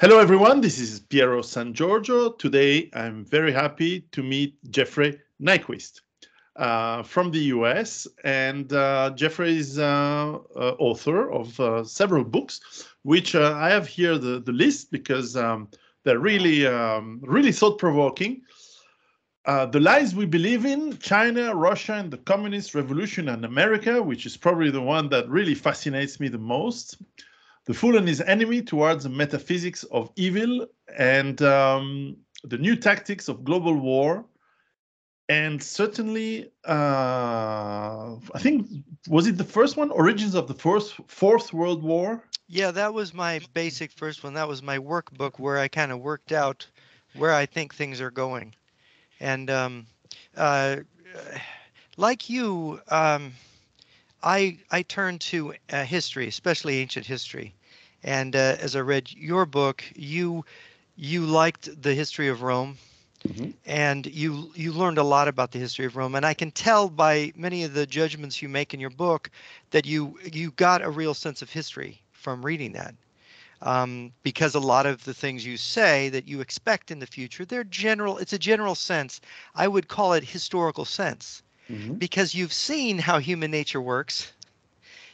Hello, everyone. This is Piero San Giorgio. Today, I'm very happy to meet Jeffrey Nyquist from the US. And Jeffrey is author of several books, which I have here the list because they're really thought provoking. The Lies We Believe in, China, Russia, and the Communist Revolution and America, which is probably the one that really fascinates me the most. The Fool and His Enemy Towards the Metaphysics of Evil, and the New Tactics of Global War. And certainly, I think, was it the first one? Origins of the Fourth World War? Yeah, that was my basic first one. That was my workbook where I kind of worked out where I think things are going. And uh, like you, I turned to history, especially ancient history. And as I read your book, you liked the history of Rome, Mhm. and you learned a lot about the history of Rome. And I can tell by many of the judgments you make in your book that you got a real sense of history from reading that. Because a lot of the things you say that you expect in the future, they're general. It's a general sense. I would call it historical sense Mhm. because you've seen how human nature works.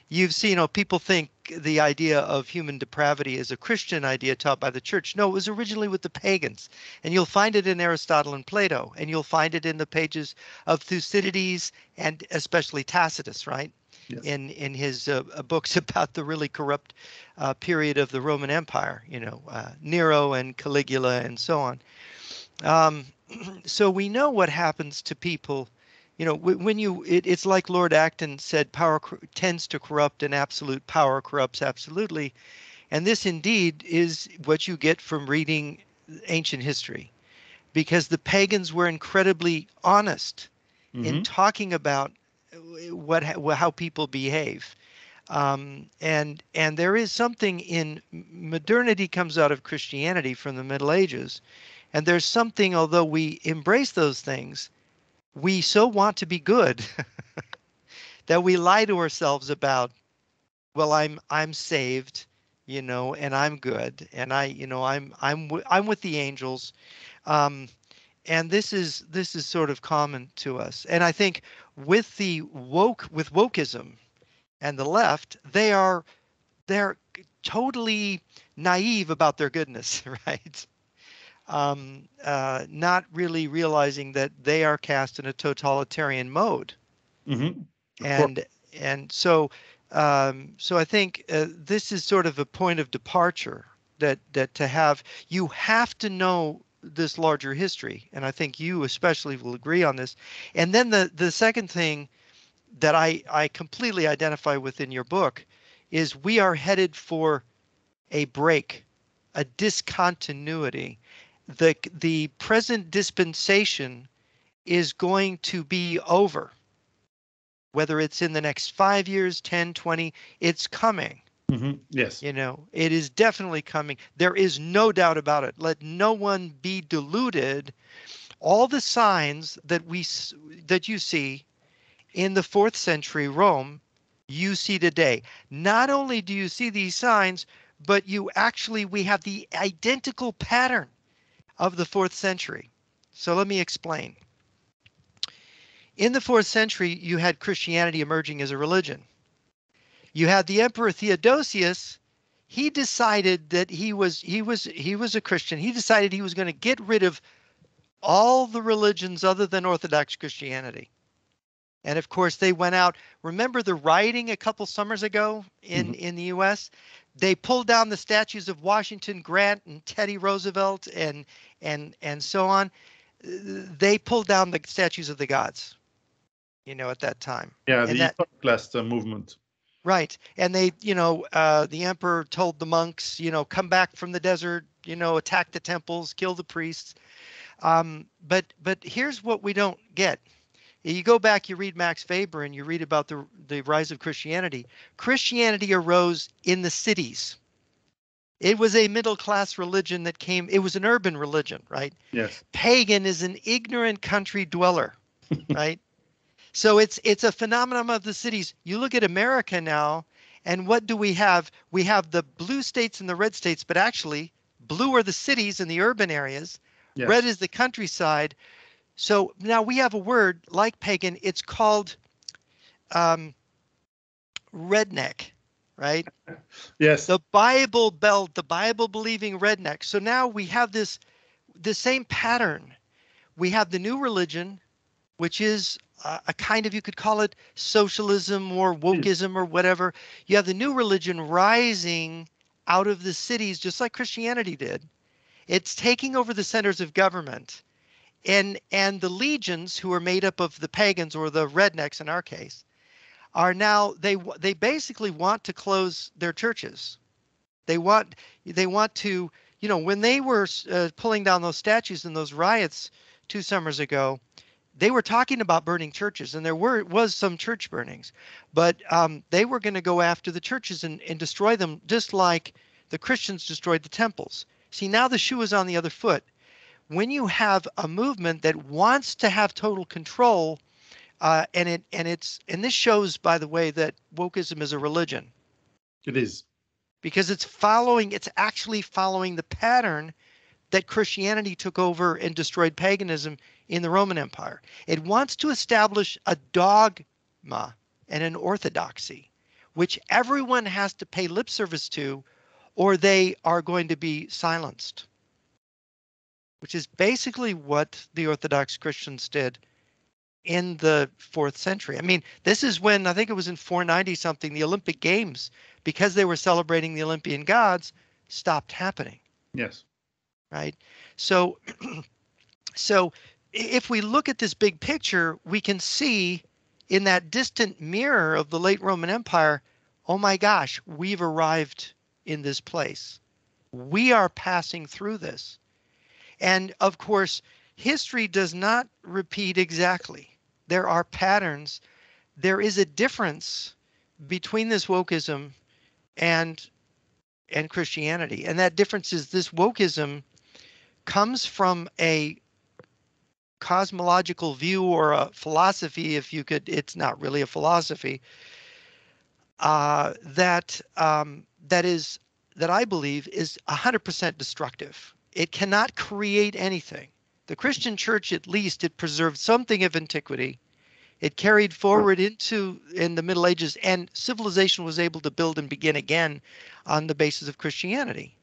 You've seen, people think the idea of human depravity is a Christian idea taught by the church. No, it was originally with the pagans. And you'll find it in Aristotle and Plato, and you'll find it in the pages of Thucydides and especially Tacitus, right? Yes. In his books about the really corrupt period of the Roman Empire, Nero and Caligula and so on. Um, so we know what happens to people. When it's like Lord Acton said, power tends to corrupt and absolute power corrupts absolutely. And this indeed is what you get from reading ancient history, because the pagans were incredibly honest in Mhm. talking about how people behave. And there is something in modernity comes out of Christianity from the Middle Ages, and there's something, although we embrace those things, we so want to be good that we lie to ourselves about, well, I'm saved, and I'm good, and I'm with the angels. Um, and this is sort of common to us. And I think with wokeism and the left, they're totally naive about their goodness, right? Not really realizing that they are cast in a totalitarian mode. Mhm. Of course. And and so um, so I think this is sort of a point of departure, that to have, you have to know this larger history, and I think you especially will agree on this. And then the second thing that I completely identify with in your book is we are headed for a break, a discontinuity. The present dispensation is going to be over. Whether it's in the next 5 years, 10, 20, it's coming. Yes. It is definitely coming. There is no doubt about it. Let no one be deluded. All the signs that you see in the 4th century Rome, you see today. Not only do you see these signs, but we have the identical pattern of the 4th century. So let me explain. In the 4th century, you had Christianity emerging as a religion. You had the Emperor Theodosius. He decided that he was a Christian. He decided he was going to get rid of all the religions other than Orthodox Christianity. And of course, they went out. Remember the rioting a couple summers ago Mhm. in the U.S.? They pulled down the statues of Washington Grant and Teddy Roosevelt and so on. They pulled down the statues of the gods, at that time. Yeah, And the that Iconoclast movement. Right. And the emperor told the monks, come back from the desert, attack the temples, kill the priests. But here's what we don't get. You go back, you read Max Weber, and you read about the rise of Christianity. Christianity arose in the cities. It was a middle class religion that came, it was an urban religion, right? Yes. Pagan is an ignorant country dweller, right? So it's a phenomenon of the cities. You look at America now, and what do we have? We have the blue states and the red states, but actually blue are the cities and the urban areas, Yes. red is the countryside. So now we have a word like pagan. It's called redneck, right? Yes. The Bible Belt, the Bible believing redneck. So now we have the same pattern. We have the new religion, which is a kind of, you could call it socialism or wokeism or whatever. You have the new religion rising out of the cities, just like Christianity did. It's taking over the centers of government. And the legions, who are made up of the pagans, or the rednecks in our case, are now, they basically want to close their churches. They want to, when they were pulling down those statues in those riots 2 summers ago, they were talking about burning churches, and there was some church burnings, but they were going to go after the churches and destroy them, just like the Christians destroyed the temples. See, now the shoe is on the other foot. When you have a movement that wants to have total control, and this shows, by the way, that wokeism is a religion. It is. Because it's actually following the pattern that Christianity took over and destroyed paganism in the Roman Empire. It wants to establish a dogma and an orthodoxy, which everyone has to pay lip service to, or they are going to be silenced, which is basically what the Orthodox Christians did in the 4th century. I mean, this is when, I think it was in 490 something, the Olympic Games, because they were celebrating the Olympian gods, stopped happening. Yes. Right. So if we look at this big picture, we can see in that distant mirror of the late Roman Empire, oh my gosh, we've arrived in this place. We are passing through this. And of course, history does not repeat exactly. There are patterns. There is a difference between this wokeism and Christianity. And that difference is, this wokeism comes from a cosmological view, or a philosophy, if you could. It's not really a philosophy, that I believe is 100% destructive. It cannot create anything. The Christian church, at least, it preserved something of antiquity. It carried forward in the Middle Ages, and civilization was able to build and begin again on the basis of Christianity.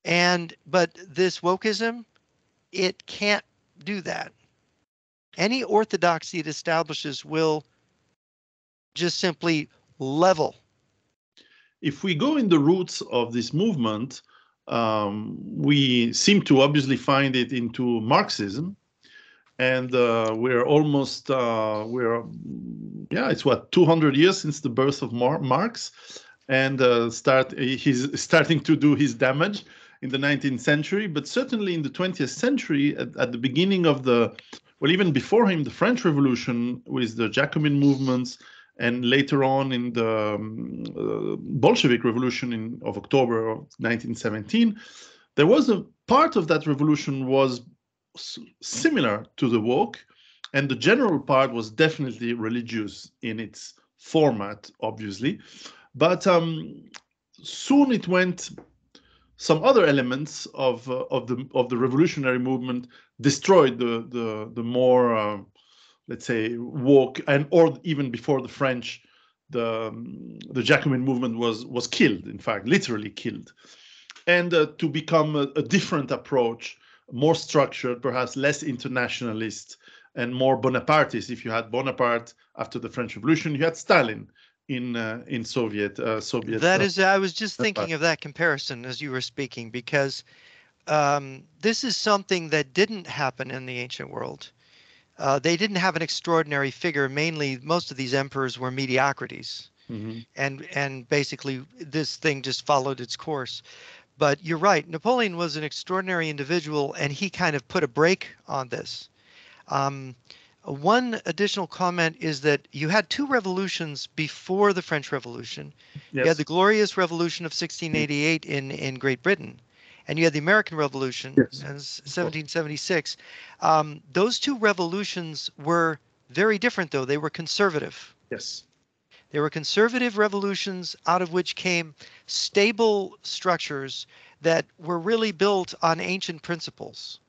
But this wokeism, it can't do that. Any orthodoxy it establishes will just simply level. If we go in the roots of this movement, we seem to obviously find it into Marxism. And we're almost, it's 200 years since the birth of Marx. And he's starting to do his damage in the 19th century, but certainly in the 20th century, at the beginning of even before him, the French Revolution with the Jacobin movements, and later on in the Bolshevik Revolution of October of 1917, there was a part of that revolution was similar to the woke, and the general part was definitely religious in its format, obviously, but soon it went. Some other elements of the revolutionary movement destroyed the more let's say woke, or even before the French, the Jacobin movement was killed, in fact, literally killed, and to become a different approach, more structured, perhaps less internationalist, and more Bonapartist. If you had Bonaparte after the French Revolution, you had Stalin in Soviet. That is, I was just thinking of that comparison as you were speaking, because this is something that didn't happen in the ancient world. They didn't have an extraordinary figure. Mainly, most of these emperors were mediocrities, and basically this thing just followed its course. But you're right, Napoleon was an extraordinary individual, and he kind of put a brake on this. One additional comment is that you had 2 revolutions before the French Revolution. Yes. You had the Glorious Revolution of 1688 in Great Britain, and you had the American Revolution in 1776. Those 2 revolutions were very different, though. They were conservative. Yes. They were conservative revolutions, out of which came stable structures that were really built on ancient principles.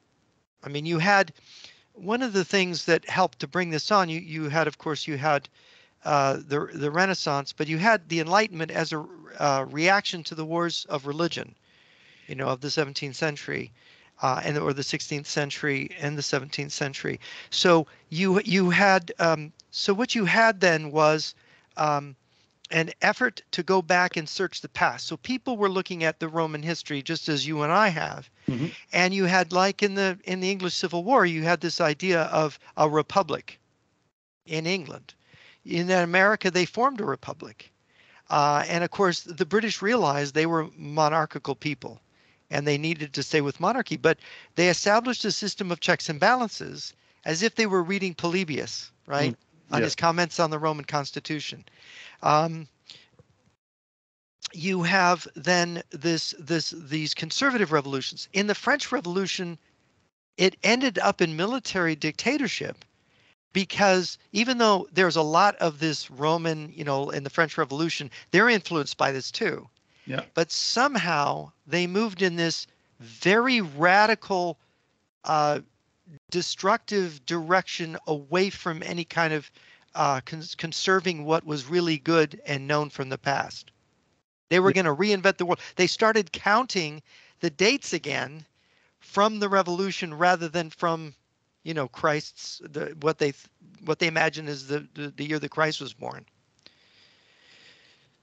I mean, you had one of the things that helped to bring this on. You had, of course, you had the Renaissance, but you had the Enlightenment as a reaction to the wars of religion, of the 17th century, or the 16th century and the 17th century. So you had so what you had then was an effort to go back and search the past. So people were looking at the Roman history just as you and I have. Mm-hmm. And you had, like in the English Civil War, you had this idea of a republic in England. In America, they formed a republic. And of course, the British realized they were monarchical people and they needed to stay with monarchy. But they established a system of checks and balances as if they were reading Polybius, right? On his comments on the Roman Constitution. You have then these conservative revolutions. In the French Revolution, it ended up in military dictatorship because even though there's a lot of this Roman, in the French Revolution, they're influenced by this too. Yeah. But somehow they moved in this very radical, destructive direction away from any kind of conserving what was really good and known from the past. They were going to reinvent the world. They started counting the dates again from the revolution rather than from, Christ's what they imagine is the year that Christ was born.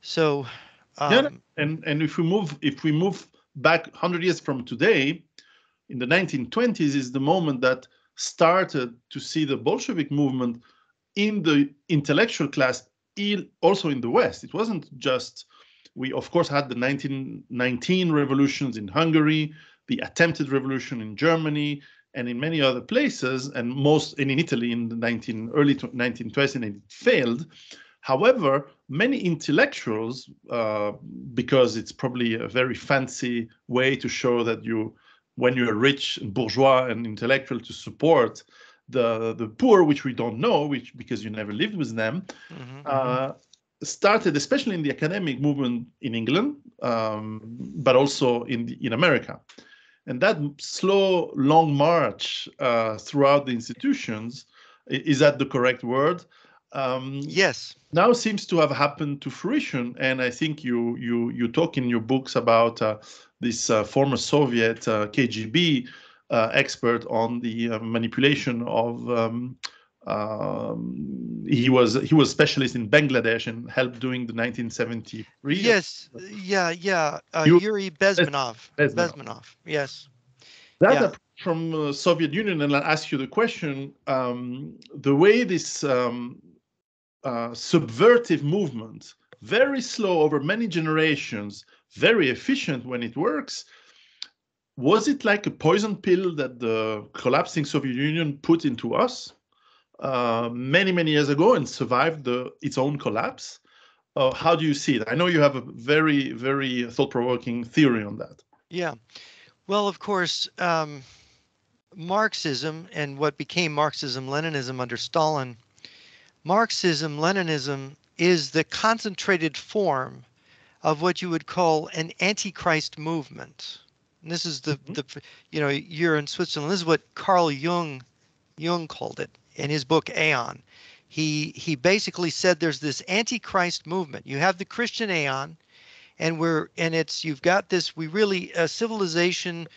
So, and if we move back 100 years from today, in the 1920s is the moment that started to see the Bolshevik movement in the intellectual class, also in the West. It wasn't just, we of course had the 1919 revolutions in Hungary, the attempted revolution in Germany, and in many other places, and in Italy in the early 1920s, and it failed. However, many intellectuals, because it's probably a very fancy way to show that when you're rich and bourgeois and intellectual, to support the poor, which we don't know, because you never lived with them, started, especially in the academic movement in England, but also in America. And that slow, long march throughout the institutions, is that the correct word? Yes. Now seems to have happened to fruition. And I think you talk in your books about this former Soviet KGB expert on the manipulation of he was specialist in Bangladesh and helped doing the 1973. Yes, Yuri Bezmenov. Yes. That from Soviet Union, and I'll ask you the question: the way this subvertive movement, very slow over many generations, very efficient when it works. Was it like a poison pill that the collapsing Soviet Union put into us many, many years ago and survived its own collapse? How do you see it? I know you have a very, very thought-provoking theory on that. Yeah. Well, of course, Marxism and what became Marxism-Leninism under Stalin, Marxism-Leninism is the concentrated form of what you would call an Antichrist movement. And this is you're in Switzerland. This is what Carl Jung called it in his book Aeon. He basically said there's this Antichrist movement. You have the Christian Aeon, you've got this. Civilization,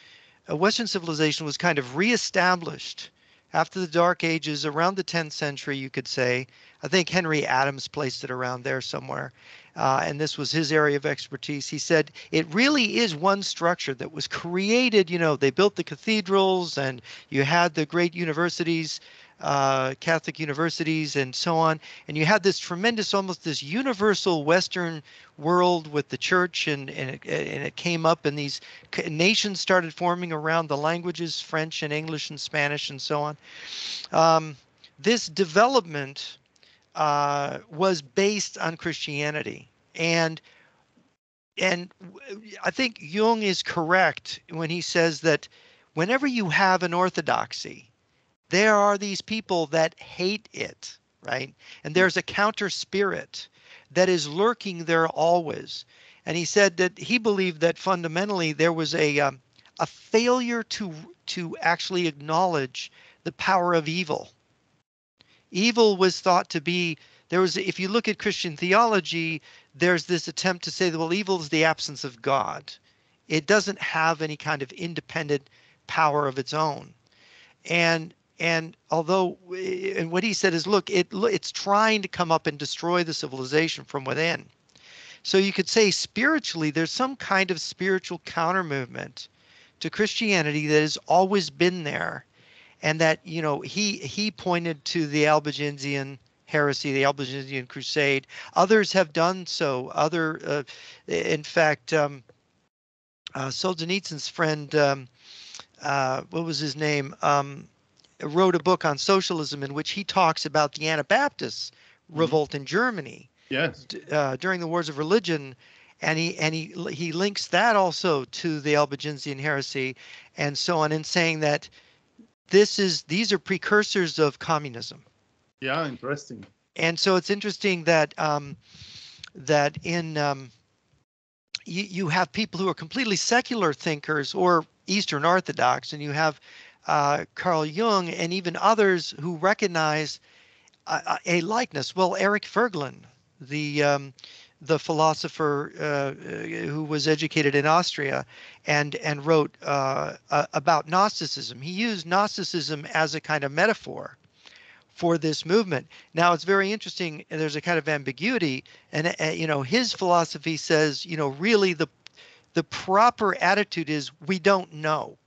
Western civilization was kind of reestablished after the Dark Ages, around the 10th century, you could say. I think Henry Adams placed it around there somewhere. And this was his area of expertise. He said it really is one structure that was created. They built the cathedrals and you had the great universities, Catholic universities and so on. And you had this tremendous, almost this universal Western world with the church, and it came up, and these nations started forming around the languages, French and English and Spanish and so on. This development was based on Christianity. And I think Jung is correct when he says that whenever you have an orthodoxy, there are these people that hate it, right? And there's a counter spirit that is lurking there always. and he said that he believed that fundamentally there was a failure to actually acknowledge the power of evil. Evil was thought to be, there was, if you look at Christian theology, there's this attempt to say that, well, evil is the absence of God. It doesn't have any kind of independent power of its own. And although, and what he said is, look, it's trying to come up and destroy the civilization from within. So you could say spiritually, there's some kind of spiritual counter movement to Christianity that has always been there, and that, you know, he pointed to the Albigensian heresy, the Albigensian Crusade. Others have done so. In fact, Solzhenitsyn's friend, what was his name, wrote a book on socialism in which he talks about the Anabaptist revolt in Germany. Yes. During the Wars of Religion, and he links that also to the Albigensian heresy and so on, and saying that these are precursors of communism. Yeah, interesting. And so it's interesting that that in you have people who are completely secular thinkers or Eastern Orthodox, and you have Carl Jung and even others who recognize a likeness. Well, Eric Voegelin, the philosopher who was educated in Austria and wrote about Gnosticism. He used Gnosticism as a kind of metaphor for this movement. Now, it's very interesting. There's a kind of ambiguity, and you know, his philosophy says, you know, really the proper attitude is we don't know.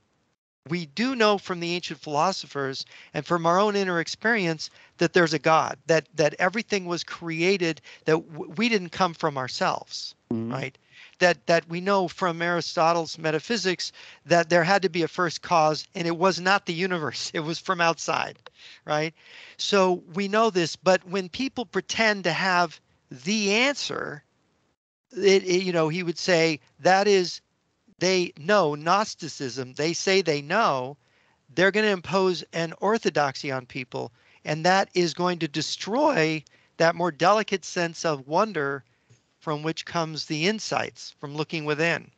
We do know from the ancient philosophers and from our own inner experience that there's a God, that everything was created, that we didn't come from ourselves, right? That we know from Aristotle's metaphysics that there had to be a first cause, and it was not the universe, it was from outside, right? So we know this, but when people pretend to have the answer, you know, he would say that is, they know Gnosticism, they say they know, they're going to impose an orthodoxy on people, and that is going to destroy that more delicate sense of wonder from which comes the insights from looking within.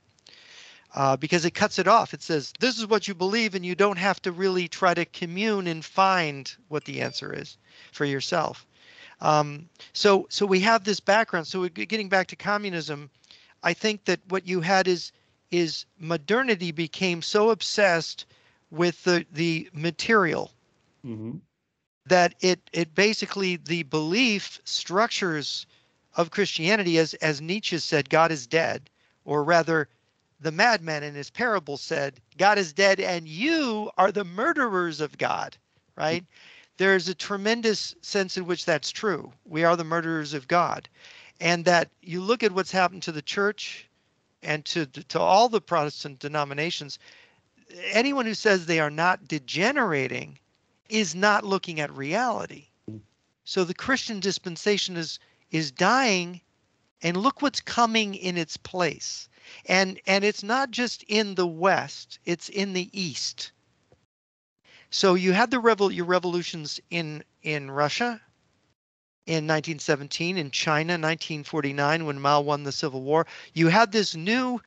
Because it cuts it off. It says, this is what you believe, and you don't have to really try to commune and find what the answer is for yourself. So we have this background. So getting back to communism, I think that what you had is modernity became so obsessed with the material that it basically, the belief structures of Christianity, as Nietzsche said, God is dead, or rather the madman in his parable said, God is dead and you are the murderers of God, right? There's a tremendous sense in which that's true. We are the murderers of God. And that you look at what's happened to the church and to all the Protestant denominations, anyone who says they are not degenerating is not looking at reality. So the Christian dispensation is dying, and look what's coming in its place. And it's not just in the West, it's in the East. So you had your revolutions in Russia in 1917, in China 1949 when Mao won the Civil War. You had this new,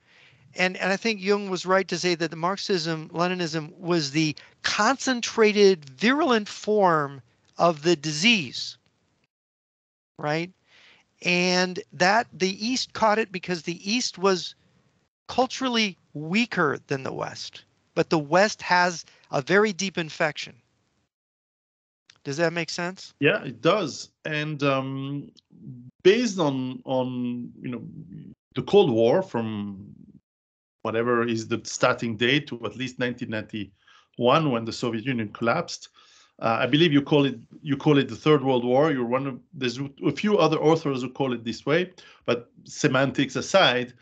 and I think Jung was right to say that the Marxism, Leninism was the concentrated, virulent form of the disease, right? And that the East caught it because the East was culturally weaker than the West, but the West has a very deep infection. Does that make sense? Yeah, it does. And based on you know, the Cold War, from whatever is the starting date to at least 1991 when the Soviet Union collapsed, I believe you call it the Third World War. You're one of, there's a few other authors who call it this way, but semantics aside,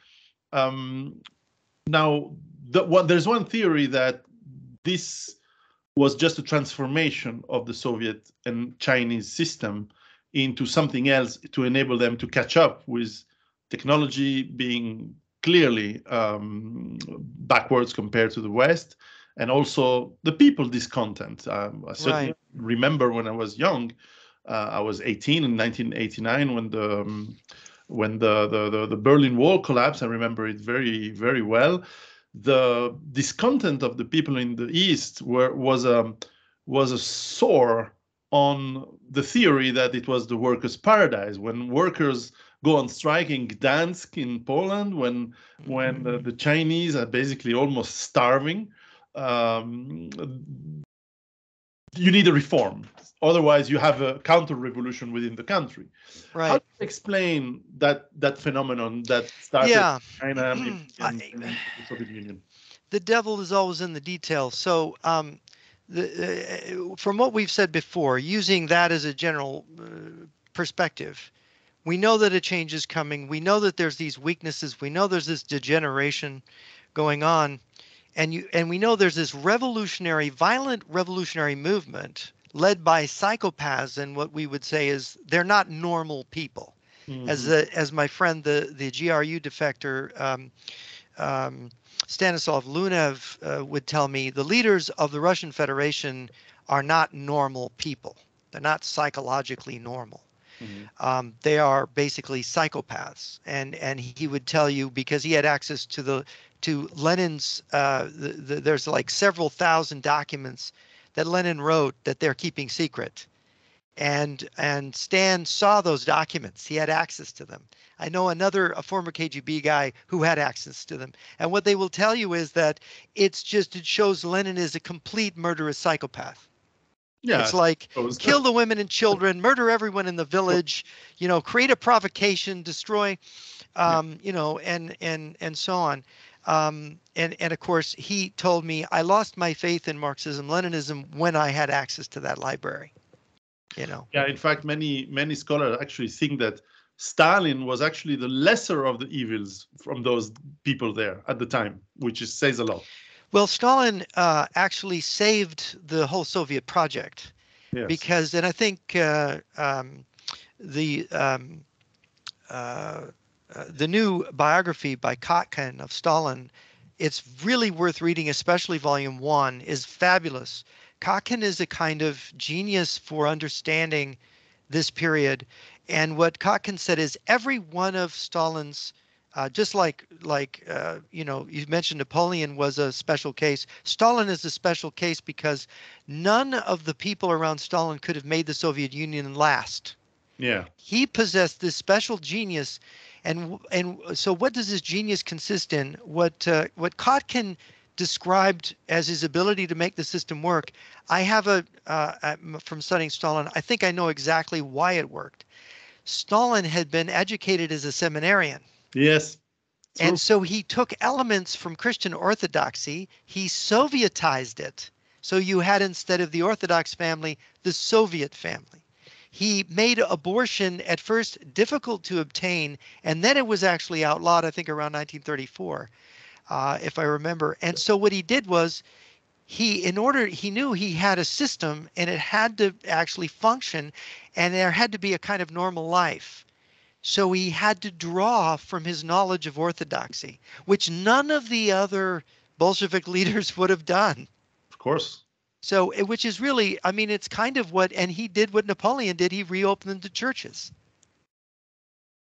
now there's one theory that this was just a transformation of the Soviet and Chinese system into something else to enable them to catch up with technology being clearly backwards compared to the West, and also the people discontent. I certainly remember when I was young, I was 18 in 1989 when when the Berlin Wall collapsed. I remember it very, very well. The discontent of the people in the East was a sore on the theory that it was the workers' paradise. When workers go on strike in Gdansk in Poland, when the Chinese are basically almost starving, you need a reform. Otherwise, you have a counter-revolution within the country. Right. How do you explain that phenomenon that started in China and the Soviet Union? The devil is always in the details. So from what we've said before, using that as a general perspective, we know that a change is coming. We know that there's these weaknesses. We know there's this degeneration going on. And we know there's this violent revolutionary movement led by psychopaths, and what we would say is they're not normal people. Mm-hmm. As my friend, the GRU defector, Stanislav Lunev would tell me, the leaders of the Russian Federation are not normal people. They're not psychologically normal. Mm-hmm. They are basically psychopaths, and he would tell you, because he had access to Lenin's. There's like several thousand documents that Lenin wrote that they're keeping secret, and Stan saw those documents. He had access to them. I know a former KGB guy who had access to them, and what they will tell you is that it shows Lenin is a complete murderous psychopath. Yeah, it's like kill the women and children, murder everyone in the village, create a provocation, destroy, and so on. And of course, he told me, I lost my faith in Marxism-Leninism when I had access to that library. Yeah, in fact, many scholars actually think that Stalin was actually the lesser of the evils from those people there at the time, which says a lot. Well, Stalin actually saved the whole Soviet project, yes. Because, and I think the new biography by Kotkin of Stalin, it's really worth reading, especially volume 1, is fabulous. Kotkin is a kind of genius for understanding this period. And what Kotkin said is every one of Stalin's, just like you mentioned Napoleon was a special case. Stalin is a special case because none of the people around Stalin could have made the Soviet Union last. Yeah. He possessed this special genius. And so what does this genius consist in? What Kotkin described as his ability to make the system work, I have from studying Stalin, I think I know exactly why it worked. Stalin had been educated as a seminarian. Yes. True. And so he took elements from Christian Orthodoxy, he Sovietized it. So you had, instead of the Orthodox family, the Soviet family. He made abortion at first difficult to obtain, and then it was actually outlawed, I think, around 1934, if I remember. And so what he did was, he knew he had a system, and it had to actually function, and there had to be a kind of normal life. So he had to draw from his knowledge of orthodoxy, which none of the other Bolshevik leaders would have done. Of course. So, which is really, I mean, it's kind of and he did what Napoleon did. He reopened the churches.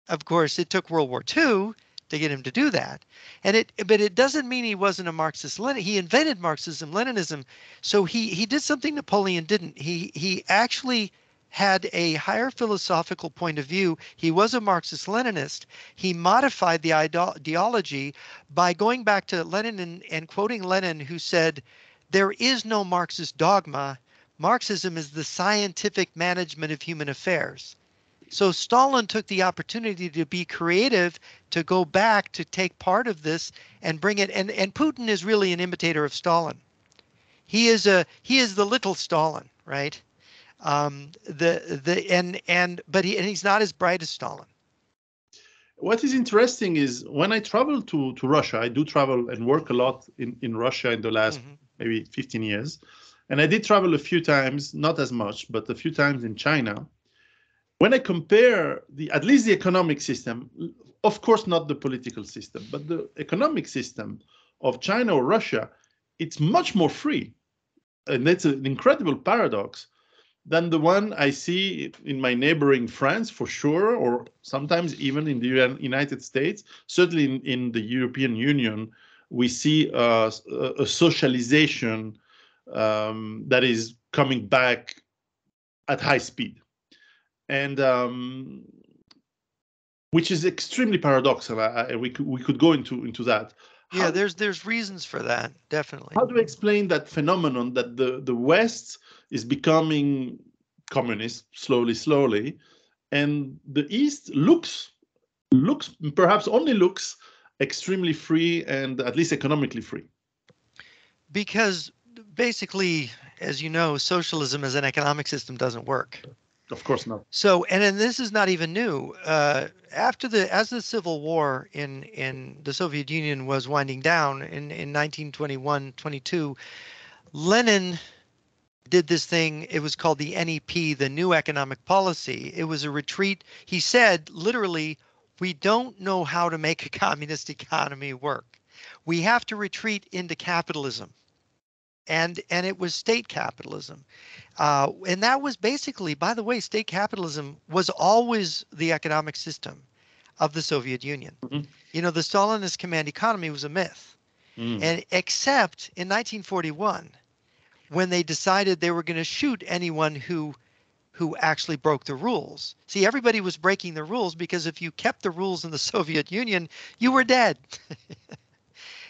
Of course, it took World War II to get him to do that. But it doesn't mean he wasn't a Marxist-Lenin. He invented Marxism-Leninism. So he did something Napoleon didn't. He actually had a higher philosophical point of view. He was a Marxist-Leninist. He modified the ideology by going back to Lenin and quoting Lenin, who said, "There is no Marxist dogma. Marxism is the scientific management of human affairs." So Stalin took the opportunity to be creative, to go back, to take part of this and bring it. And Putin is really an imitator of Stalin. He is the little Stalin, right? But he's not as bright as Stalin. What is interesting is when I travel to Russia, I do travel and work a lot in Russia in the last maybe 15 years. And I did travel a few times, not as much, but a few times in China. When I compare at least the economic system, of course not the political system, but the economic system of China or Russia, it's much more free. And that's an incredible paradox. than the one I see in my neighboring France, for sure, or sometimes even in the United States. Certainly in the European Union, we see a socialization that is coming back at high speed, and which is extremely paradoxical. We could go into that. Yeah, there's reasons for that, definitely. How do we explain that phenomenon that the West is becoming communist slowly, and the East looks perhaps only looks extremely free and at least economically free? Because basically, as you know, socialism as an economic system doesn't work. Of course not. So, and then this is not even new. As the Civil War in the Soviet Union was winding down in 1921-22, Lenin did this thing. It was called the NEP, the New Economic Policy. It was a retreat. He said, literally, we don't know how to make a communist economy work. We have to retreat into capitalism. And it was state capitalism. And that was basically, by the way, state capitalism was always the economic system of the Soviet Union. Mhm. You know, the Stalinist command economy was a myth. And except in 1941, when they decided they were going to shoot anyone who actually broke the rules. See, everybody was breaking the rules because if you kept the rules in the Soviet Union, you were dead.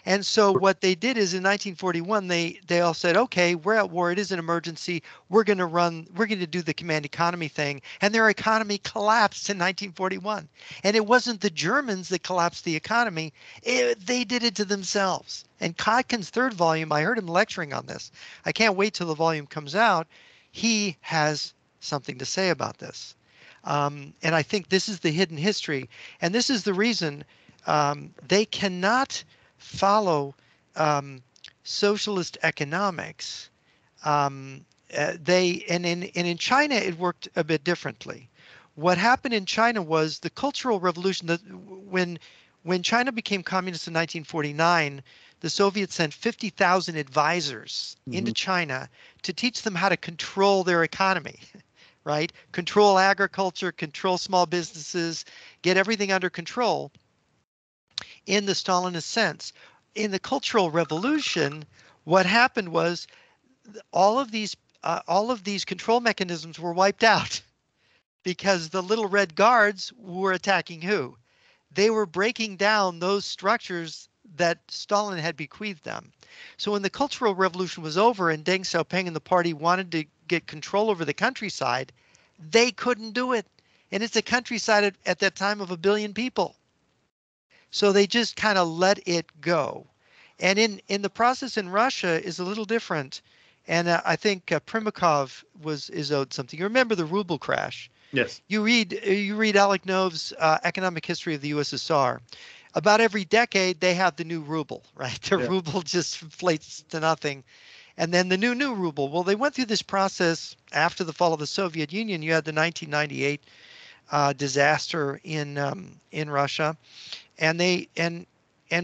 And so what they did is in 1941, they all said, okay, we're at war. It is an emergency. We're going to do the command economy thing. And their economy collapsed in 1941. And it wasn't the Germans that collapsed the economy. They did it to themselves. And Kotkin's third volume, I heard him lecturing on this. I can't wait till the volume comes out. He has something to say about this. And I think this is the hidden history. And this is the reason they cannot follow socialist economics. In China it worked a bit differently. What happened in China was the Cultural Revolution. When China became communist in 1949, the Soviets sent 50,000 advisors into China to teach them how to control their economy. Right? Control agriculture, control small businesses, get everything under control. In the Stalinist sense. In the Cultural Revolution, what happened was all of these control mechanisms were wiped out because the little red guards were attacking who? They were breaking down those structures that Stalin had bequeathed them. So when the Cultural Revolution was over and Deng Xiaoping and the party wanted to get control over the countryside, they couldn't do it. And it's a countryside at that time of 1 billion people. So they just kind of let it go. And in the process in Russia is a little different. And I think Primakov is owed something. You remember the ruble crash? Yes. You read Alec Nove's Economic History of the USSR. About every decade, they have the new ruble, right? The ruble just inflates to nothing. And then the new ruble. Well, they went through this process after the fall of the Soviet Union. You had the 1998 disaster in Russia. And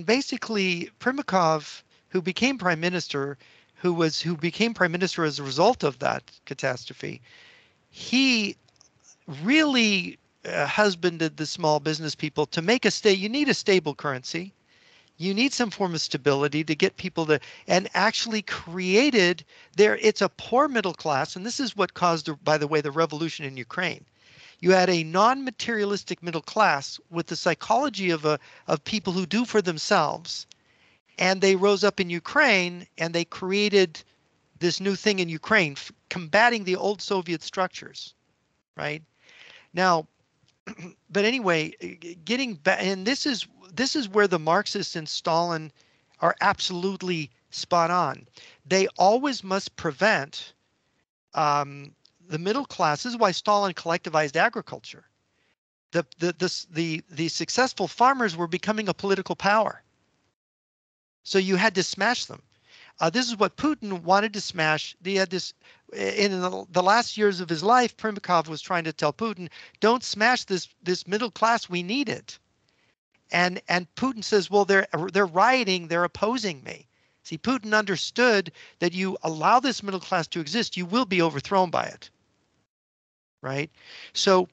basically Primakov, who became prime minister, who became prime minister as a result of that catastrophe, he really husbanded the small business people to make you need a stable currency. You need some form of stability to get people to, and actually created it's a poor middle class. And this is what caused, by the way, the revolution in Ukraine. You had a non-materialistic middle class with the psychology of people who do for themselves, and they rose up in Ukraine and they created this new thing in Ukraine, combating the old Soviet structures, right? Now, but anyway, getting back, and this is where the Marxists and Stalin are absolutely spot on. They always must prevent the middle class. This is why Stalin collectivized agriculture. The successful farmers were becoming a political power. So you had to smash them. This is what Putin wanted to smash. He had this in the last years of his life. Primakov was trying to tell Putin, "Don't smash this middle class. We need it." And Putin says, "Well, they're rioting. They're opposing me." See, Putin understood that you allow this middle class to exist, you will be overthrown by it. right? So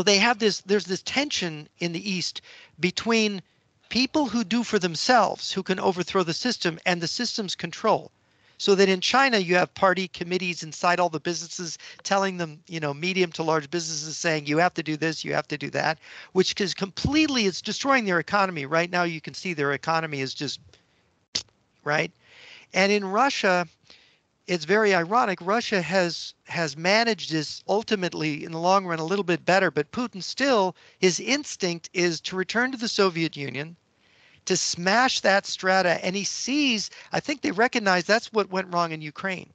they have there's this tension in the East between people who do for themselves, who can overthrow the system, and the system's control. So that in China, you have party committees inside all the businesses telling them, medium to large businesses saying, you have to do this, you have to do that, which is completely, it's destroying their economy. Right now, you can see their economy is just, right? And in Russia, it's very ironic. Russia has managed this ultimately in the long run a little bit better, but Putin still, his instinct is to return to the Soviet Union, to smash that strata, and he sees, I think they recognize that's what went wrong in Ukraine.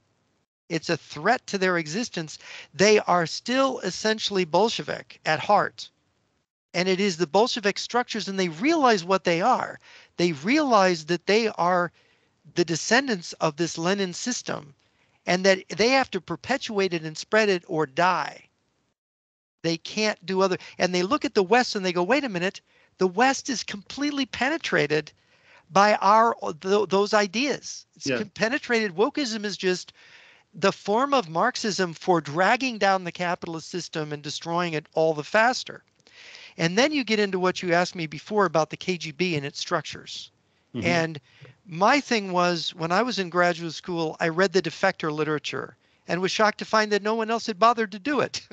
It's a threat to their existence. They are still essentially Bolshevik at heart. And it is the Bolshevik structures, and they realize what they are. They realize that they are the descendants of this Lenin system, and that they have to perpetuate it and spread it or die. They can't do other. And they look at the West and they go, wait a minute, the West is completely penetrated by those ideas. It's penetrated. Wokeism is just the form of Marxism for dragging down the capitalist system and destroying it all the faster. And then you get into what you asked me before about the KGB and its structures. Mm-hmm. And my thing was, when I was in graduate school, I read the defector literature and was shocked to find that no one else had bothered to do it.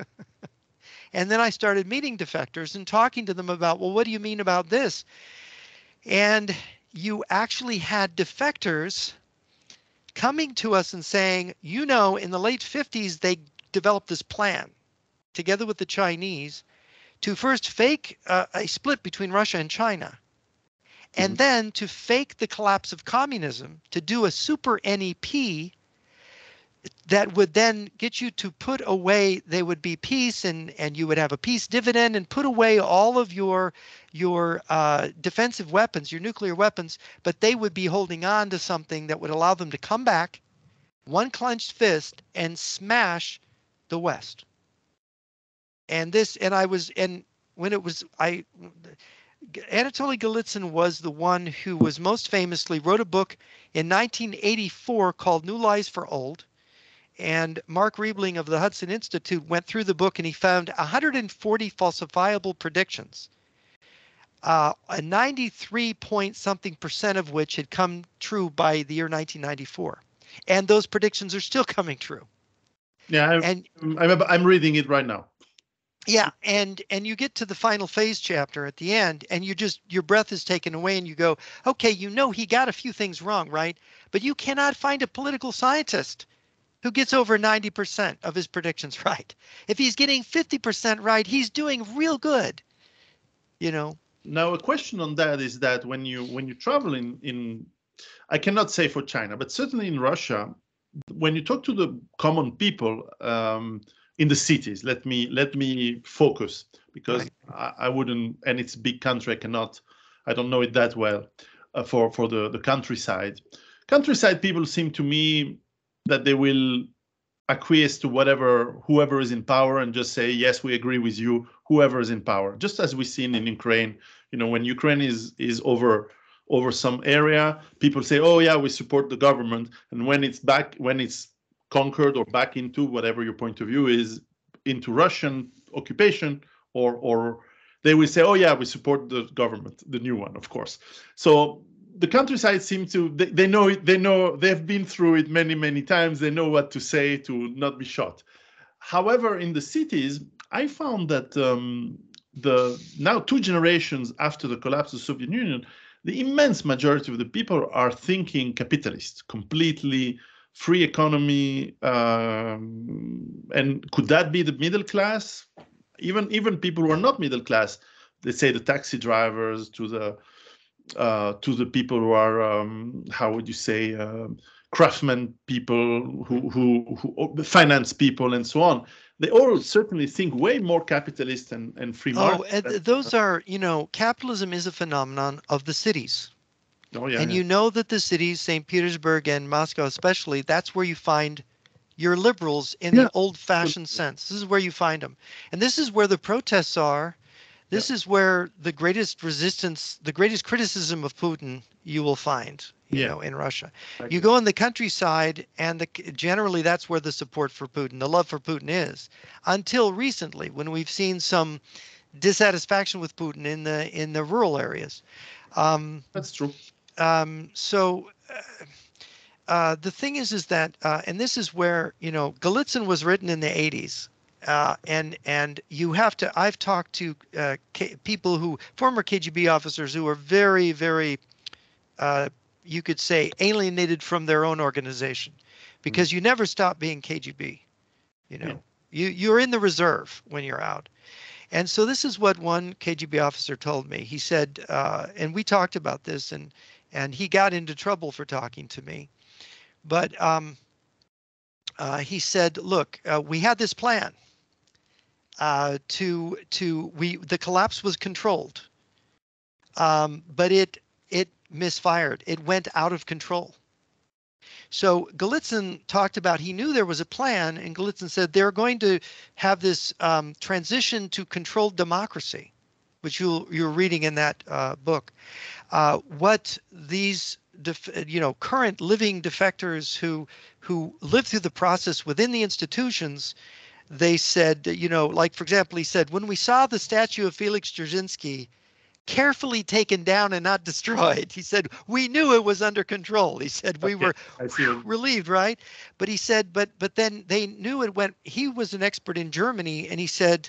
And then I started meeting defectors and talking to them about, well, what do you mean about this? And you actually had defectors coming to us and saying, in the late 50s, they developed this plan together with the Chinese to first fake a split between Russia and China, and then to fake the collapse of communism, to do a super NEP that would then get you to put away, there would be peace, and you would have a peace dividend, and put away all of your defensive weapons, your nuclear weapons, but they would be holding on to something that would allow them to come back, one clenched fist, and smash the West. And Anatoly Golitsyn was the one who was most famously wrote a book in 1984 called New Lies for Old. And Mark Riebling of the Hudson Institute went through the book and he found 140 falsifiable predictions, 93 point something % of which had come true by the year 1994. And those predictions are still coming true. Yeah, I'm reading it right now. Yeah, and you get to the final phase chapter at the end, and your breath is taken away, and you go, okay, he got a few things wrong, right? But you cannot find a political scientist who gets over 90% of his predictions right. If he's getting 50% right, he's doing real good. Now, a question on that is that when you travel in I cannot say for China, but certainly in Russia, when you talk to the common people in the cities, let me focus, because right. I wouldn't, and it's a big country, I don't know it that well for the countryside. Countryside people seem to me that they will acquiesce to whoever is in power and just say, yes, we agree with you, whoever is in power. Just as we've seen in Ukraine, when Ukraine is over some area, people say, oh yeah, we support the government. And when it's conquered or back into whatever your point of view is, into Russian occupation, or they will say, oh yeah, we support the government, the new one, of course. So the countryside seems to, they know it, they've been through it many times, they know what to say to not be shot. However, in the cities, I found that now 2 generations after the collapse of the Soviet Union, the immense majority of the people are thinking capitalist, completely free economy, and could that be the middle class? Even people who are not middle class, let's say the taxi drivers, to the people who are how would you say, craftsmen people, who finance people and so on, they all certainly think way more capitalist and free market. Oh, and those are, capitalism is a phenomenon of the cities. Oh, yeah, and you know that the cities, St. Petersburg and Moscow especially, that's where you find your liberals in the old-fashioned sense. This is where you find them. And this is where the protests are This is where the greatest resistance, the greatest criticism of Putin you will find, in Russia. Exactly. You go in the countryside, and generally that's where the support for Putin, the love for Putin is. Until recently, when we've seen some dissatisfaction with Putin in the rural areas. That's true. So the thing is that, and this is where Golitsyn was written in the 80s. And you have to. I've talked to people former KGB officers who are very, very, you could say, alienated from their own organization, because you never stop being KGB. You're in the reserve when you're out. And so this is what one KGB officer told me. He said, and we talked about this, and he got into trouble for talking to me, but he said, look, we had this plan. The collapse was controlled, but it misfired. It went out of control. So Golitsyn talked about, he knew there was a plan, and Golitsyn said they're going to have this transition to controlled democracy, which you're reading in that book. What these current living defectors who live through the process within the institutions, they said, like, for example, he said, when we saw the statue of Felix Dzerzhinsky carefully taken down and not destroyed, he said, we knew it was under control. He said, we were relieved, right? But he said, but then they knew it went, he was an expert in Germany, and he said,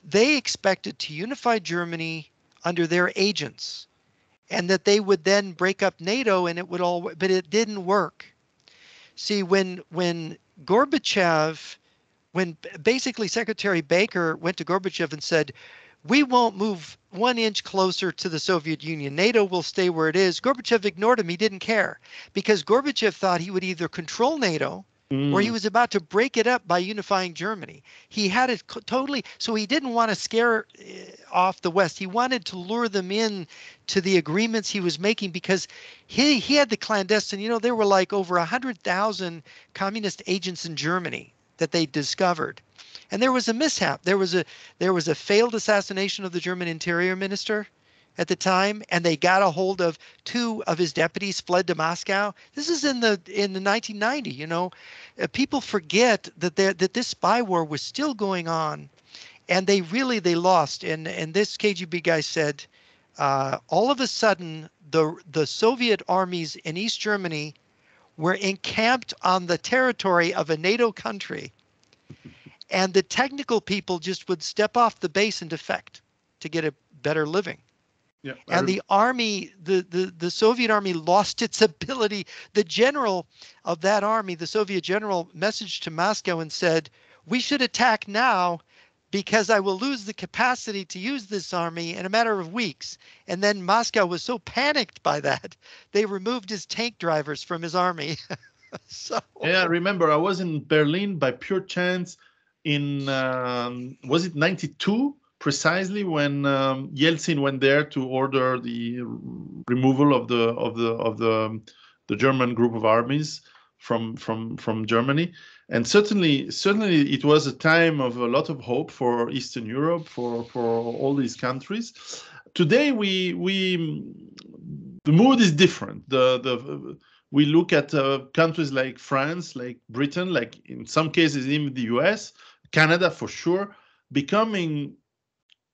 they expected to unify Germany under their agents, and that they would then break up NATO, and it would all, but it didn't work. See, when Gorbachev, when basically Secretary Baker went to Gorbachev and said, we won't move 1 inch closer to the Soviet Union, NATO will stay where it is, Gorbachev ignored him. He didn't care, because Gorbachev thought he would either control NATO or he was about to break it up by unifying Germany. He had it totally, so he didn't want to scare off the West. He wanted to lure them in to the agreements he was making, because he had the clandestine, there were like over 100,000 communist agents in Germany that they discovered. And there was a mishap. There was a failed assassination of the German interior minister at the time, and they got a hold of 2 of his deputies, fled to Moscow. This is in the 1990. People forget that this spy war was still going on, and they lost. And this KGB guy said, all of a sudden the Soviet armies in East Germany were encamped on the territory of a NATO country, and the technical people just would step off the base and defect to get a better living. Yeah, and the army, the Soviet army lost its ability. The general of that army, the Soviet general, messaged to Moscow and said, we should attack now, because I will lose the capacity to use this army in a matter of weeks. And then Moscow was so panicked by that, they removed his tank drivers from his army. Yeah, I remember I was in Berlin by pure chance in, was it 92? Precisely when Yeltsin went there to order the removal of the German group of armies from Germany, and certainly it was a time of a lot of hope for Eastern Europe, for all these countries. Today the mood is different. We look at countries like France, like Britain, like in some cases even the US, Canada for sure, becoming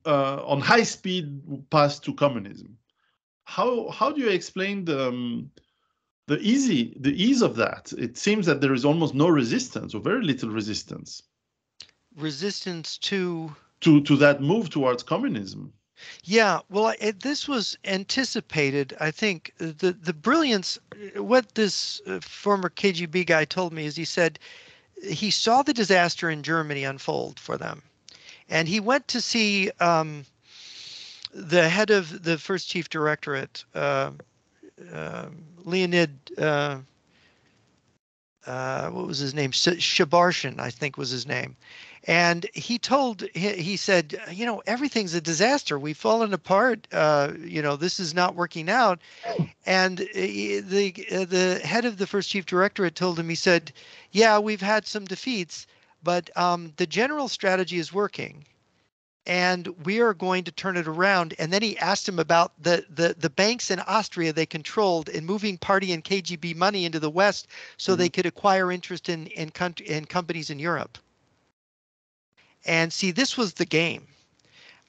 on high speed path to communism. How do you explain the ease of that? It seems that there is almost no resistance, or very little resistance. Resistance to that move towards communism. Yeah, well, this was anticipated. I think the brilliance, what this former KGB guy told me is, he said he saw the disaster in Germany unfold for them. And he went to see the head of the first chief directorate, Leonid, what was his name? Shabarshin, I think was his name. And he said, everything's a disaster. We've fallen apart. This is not working out. And the head of the first chief directorate told him, he said, yeah, we've had some defeats, but the general strategy is working. and we are going to turn it around. And then he asked him about the banks in Austria they controlled and moving party and KGB money into the West so they could acquire interest in companies in Europe. And see, this was the game.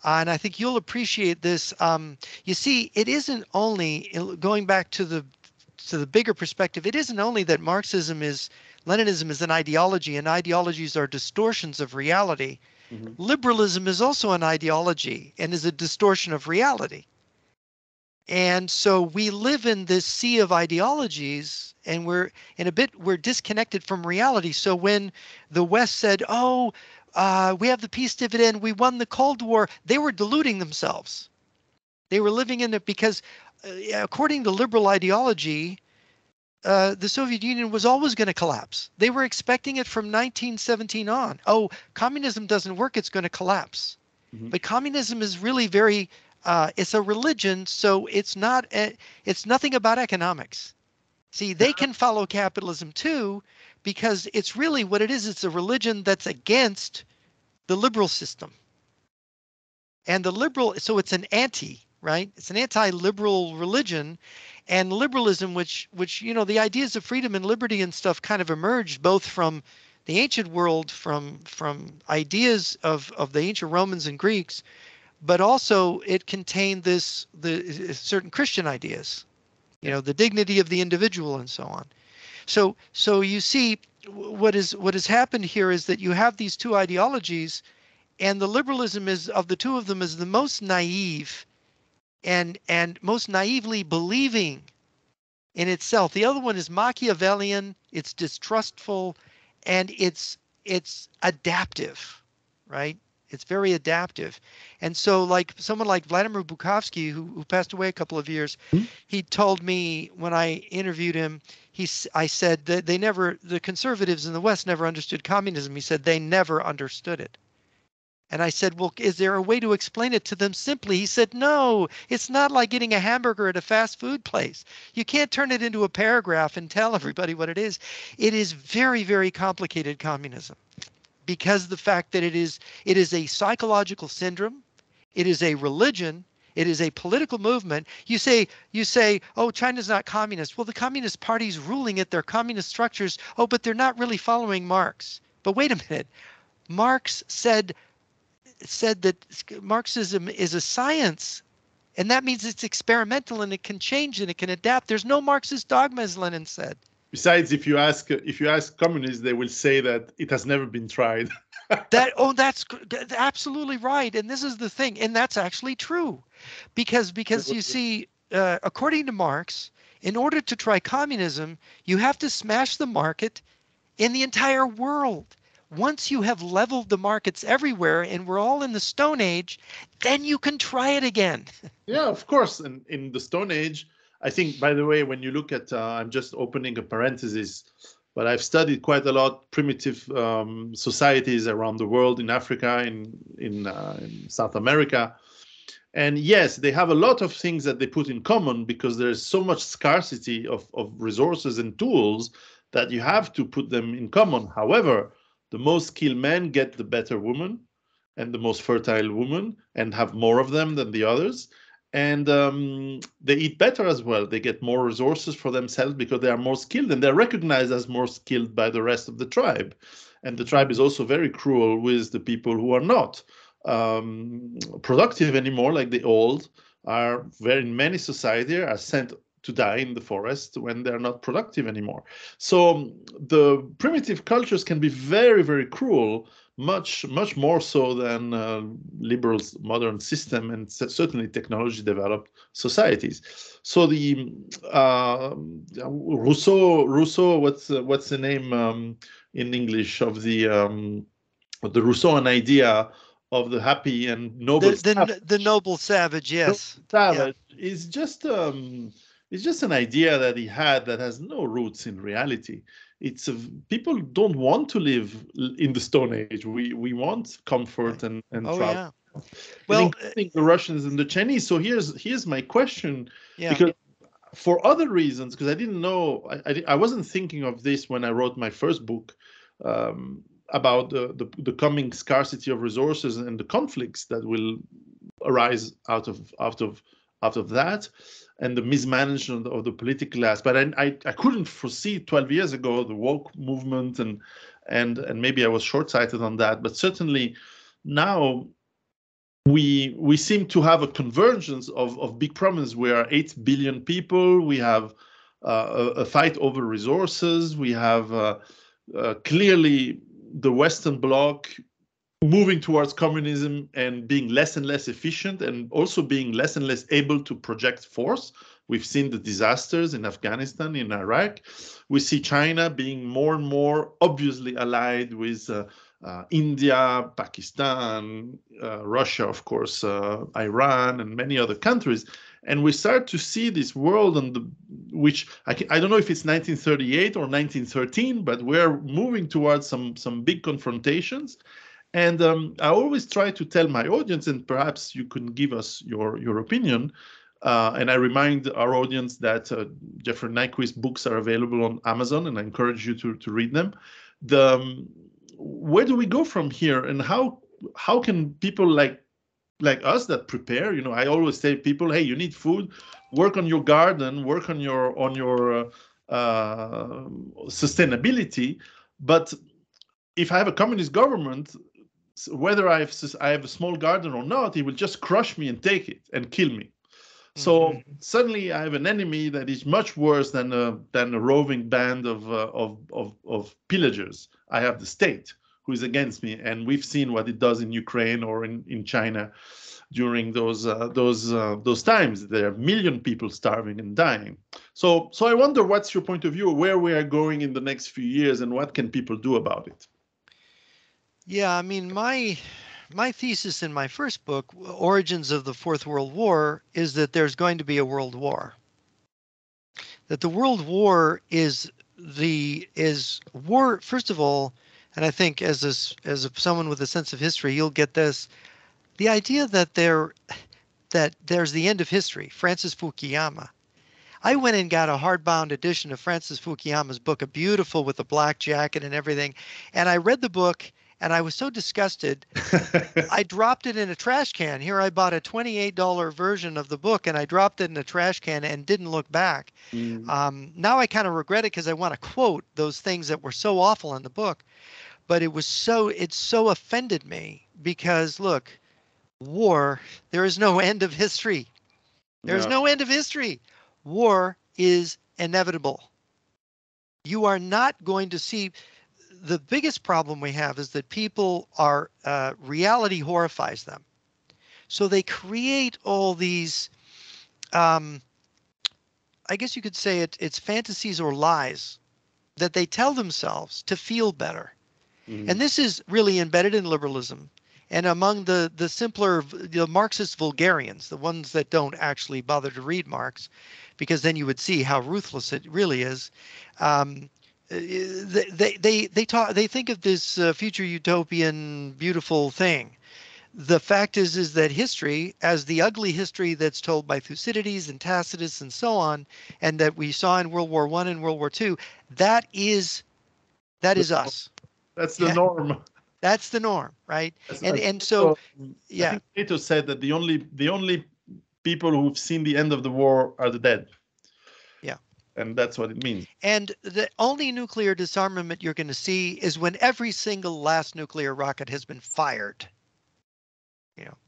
And I think you'll appreciate this. You see, it isn't only, going back to the bigger perspective, it isn't only that Leninism is an ideology, and ideologies are distortions of reality. Liberalism is also an ideology and is a distortion of reality. And so we live in this sea of ideologies, and we're disconnected from reality. So when the West said, "Oh, we have the peace dividend, we won the Cold War," they were deluding themselves. They were living in it because, according to liberal ideology, the Soviet Union was always going to collapse. They were expecting it from 1917 on. Oh, communism doesn't work, it's going to collapse. But communism is really very, it's a religion, so it's nothing about economics. See, they can follow capitalism too, because it's really what it is. It's a religion that's against the liberal system. And so it's an right? It's an anti-liberal religion. And liberalism, which the ideas of freedom and liberty and stuff kind of emerged both from the ancient world, from ideas of the ancient Romans and Greeks, but also it contained the certain Christian ideas, the dignity of the individual and so on. So you see, what has happened here is that you have these two ideologies, and the liberalism of the two of them is the most naive and most naively believing in itself. The other one is Machiavellian, it's distrustful, and it's adaptive, right? It's very adaptive. And so like someone like Vladimir Bukovsky, who passed away a couple of years, he told me when I interviewed him, I said that the conservatives in the West never understood communism. He said they never understood it. And I said, well, is there a way to explain it to them simply? He said, no, it's not like getting a hamburger at a fast food place. You can't turn it into a paragraph and tell everybody what it is. It is very, very complicated, communism, because the fact that it is a psychological syndrome, it is a religion, it is a political movement. You say, oh, China's not communist. Well, the Communist Party's ruling it, they're communist structures. Oh, but they're not really following Marx. But wait a minute. Marx said that Marxism is a science, and that means it's experimental and it can change and it can adapt. There's no Marxist dogma, as Lenin said. Besides, if you ask communists, they will say that it has never been tried. That's absolutely right. And this is the thing, and that's actually true, because you see, according to Marx, in order to try communism, you have to smash the market in the entire world. Once you have leveled the markets everywhere and we're all in the Stone Age, then you can try it again. Yeah, of course. And in the Stone Age, I think, by the way, when you look at, I'm just opening a parenthesis, but I've studied quite a lot primitive societies around the world, in Africa, in South America. And yes, they have a lot of things that they put in common because there's so much scarcity of resources and tools that you have to put them in common. However, the most skilled men get the better woman and the most fertile woman and have more of them than the others. And they eat better as well. They get more resources for themselves because they are more skilled, and they're recognized as more skilled by the rest of the tribe. And the tribe is also very cruel with the people who are not productive anymore, like the old are in many societies are sent to die in the forest when they're not productive anymore. So the primitive cultures can be very, very cruel, much more so than liberal modern system and certainly technology developed societies. So the Rousseau, what's the name in English of the Rousseauan idea of the happy and noble the noble savage, yes. Savage is just it's just an idea that he had that has no roots in reality. It's people don't want to live in the Stone Age. We want comfort and travel. Yeah. Well, including the Russians and the Chinese. So here's my question, because for other reasons, because I didn't know, I wasn't thinking of this when I wrote my first book. about the coming scarcity of resources and the conflicts that will arise out of that, and the mismanagement of the political class. But I couldn't foresee 12 years ago the woke movement, and maybe I was short-sighted on that. But certainly now we seem to have a convergence of big problems. We are 8 billion people. We have a fight over resources. We have clearly the Western Bloc moving towards communism and being less and less efficient, and also being less and less able to project force. We've seen the disasters in Afghanistan, in Iraq. We see China being more and more obviously allied with India, Pakistan, Russia, of course, Iran, and many other countries. And we start to see this world, which I don't know if it's 1938 or 1913, but we're moving towards some big confrontations. And I always try to tell my audience, and perhaps you can give us your opinion. And I remind our audience that Jeffrey Nyquist's books are available on Amazon, and I encourage you to read them. Where do we go from here, and how can people like us that prepare? I always say people, hey, you need food, work on your garden, work on your sustainability. But if I have a communist government, whether I have a small garden or not, he will just crush me and take it and kill me. So suddenly I have an enemy that is much worse than a roving band of pillagers. I have the state who is against me, and we've seen what it does in Ukraine or in China during those times. There are a million people starving and dying. So I wonder, what's your point of view, where we are going in the next few years, and what can people do about it? Yeah, I mean, my thesis in my first book, Origins of the Fourth World War, is that there's going to be a world war. That the world war is war, first of all, and I think as someone with a sense of history, you'll get this, the idea that there's the end of history, Francis Fukuyama. I went and got a hardbound edition of Francis Fukuyama's book, a beautiful with a black jacket and everything, and I read the book. And I was so disgusted, I dropped it in a trash can. Here I bought a $28 version of the book, and I dropped it in a trash can and didn't look back. Now I kind of regret it because I want to quote those things that were so awful in the book. But it so offended me because, look, war, there is no end of history. There is no end of history. War is inevitable. You are not going to see... The biggest problem we have is that people are, reality horrifies them. So they create all these, I guess you could say it's fantasies or lies that they tell themselves to feel better. And this is really embedded in liberalism. And among the simpler, the Marxist vulgarians, the ones that don't actually bother to read Marx, because then you would see how ruthless it really is. They think of this future utopian beautiful thing. The fact is that history, as the ugly history that's told by Thucydides and Tacitus and so on, and that we saw in World War I and World War II, that is us. That's the norm. That's the norm, right? And so yeah. I think Plato said that the only people who've seen the end of the war are the dead. Yeah. And that's what it means. And the only nuclear disarmament you're going to see is when every single last nuclear rocket has been fired.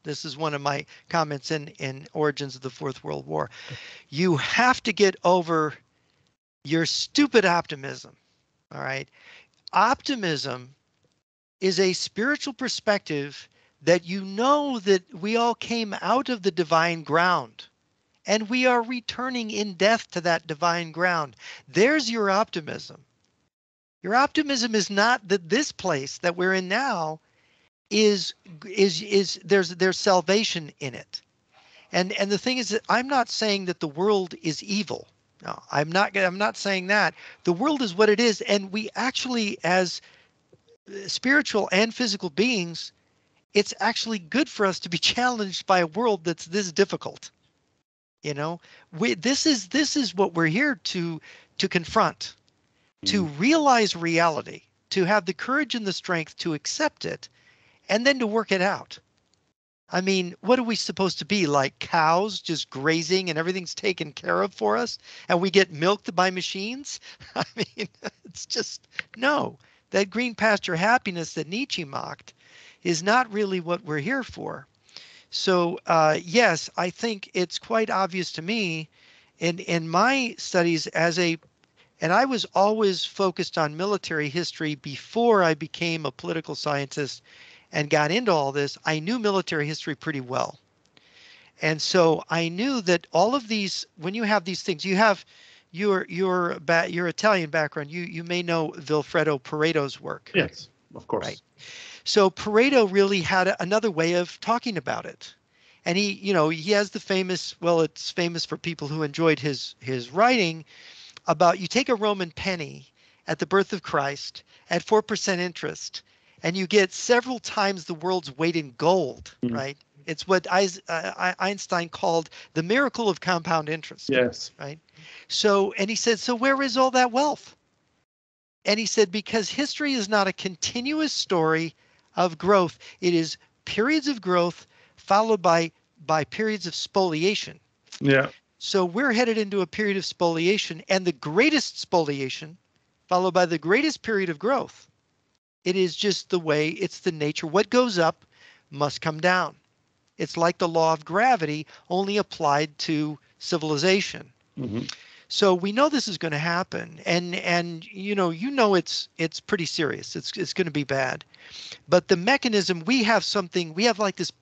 This is one of my comments in Origins of the Fourth World War. You have to get over your stupid optimism. All right. Optimism is a spiritual perspective that that we all came out of the divine ground. And we are returning in death to that divine ground. There's your optimism. Your optimism is not that this place that we're in now is there's salvation in it. And the thing is that I'm not saying that the world is evil. No, I'm not saying that. The world is what it is, and we actually, as spiritual and physical beings, it's actually good for us to be challenged by a world that's this difficult. This is what we're here to confront, to realize reality, to have the courage and the strength to accept it and then to work it out. I mean, what are we supposed to be, like cows just grazing and everything's taken care of for us and we get milked by machines? I mean, it's just no. That green pasture happiness that Nietzsche mocked is not really what we're here for. So yes, I think it's quite obvious to me in my studies and I was always focused on military history before I became a political scientist and got into all this. I knew military history pretty well. And so I knew that all of these, when you have these things, you have your Italian background, you may know Vilfredo Pareto's work. Yes, of course. Right. So Pareto really had another way of talking about it. And he has the famous, well, it's famous for people who enjoyed his writing about you take a Roman penny at the birth of Christ at 4% interest, and you get several times the world's weight in gold, right? It's what Einstein called the miracle of compound interest. Yes. Right. So, and he said, so where is all that wealth? And he said, because history is not a continuous story of growth. It is periods of growth followed by periods of spoliation. Yeah. So we're headed into a period of spoliation, and the greatest spoliation followed by the greatest period of growth. It is just the way, it's the nature. What goes up must come down. It's like the law of gravity, only applied to civilization. Mm-hmm. So we know this is going to happen, and it's pretty serious. It's going to be bad. But the mechanism, we have like this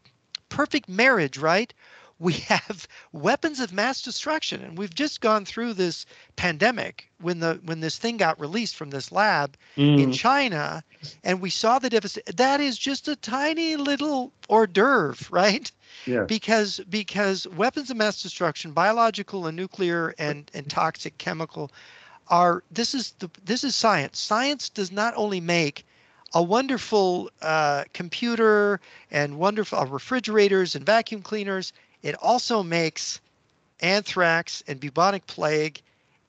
perfect marriage, right? We have weapons of mass destruction, and we've just gone through this pandemic when this thing got released from this lab in China, and we saw the devastation. That is just a tiny little hors d'oeuvre, right? Yeah. Because weapons of mass destruction, biological and nuclear and toxic chemical, this is science. Science does not only make a wonderful computer and wonderful refrigerators and vacuum cleaners. It also makes anthrax and bubonic plague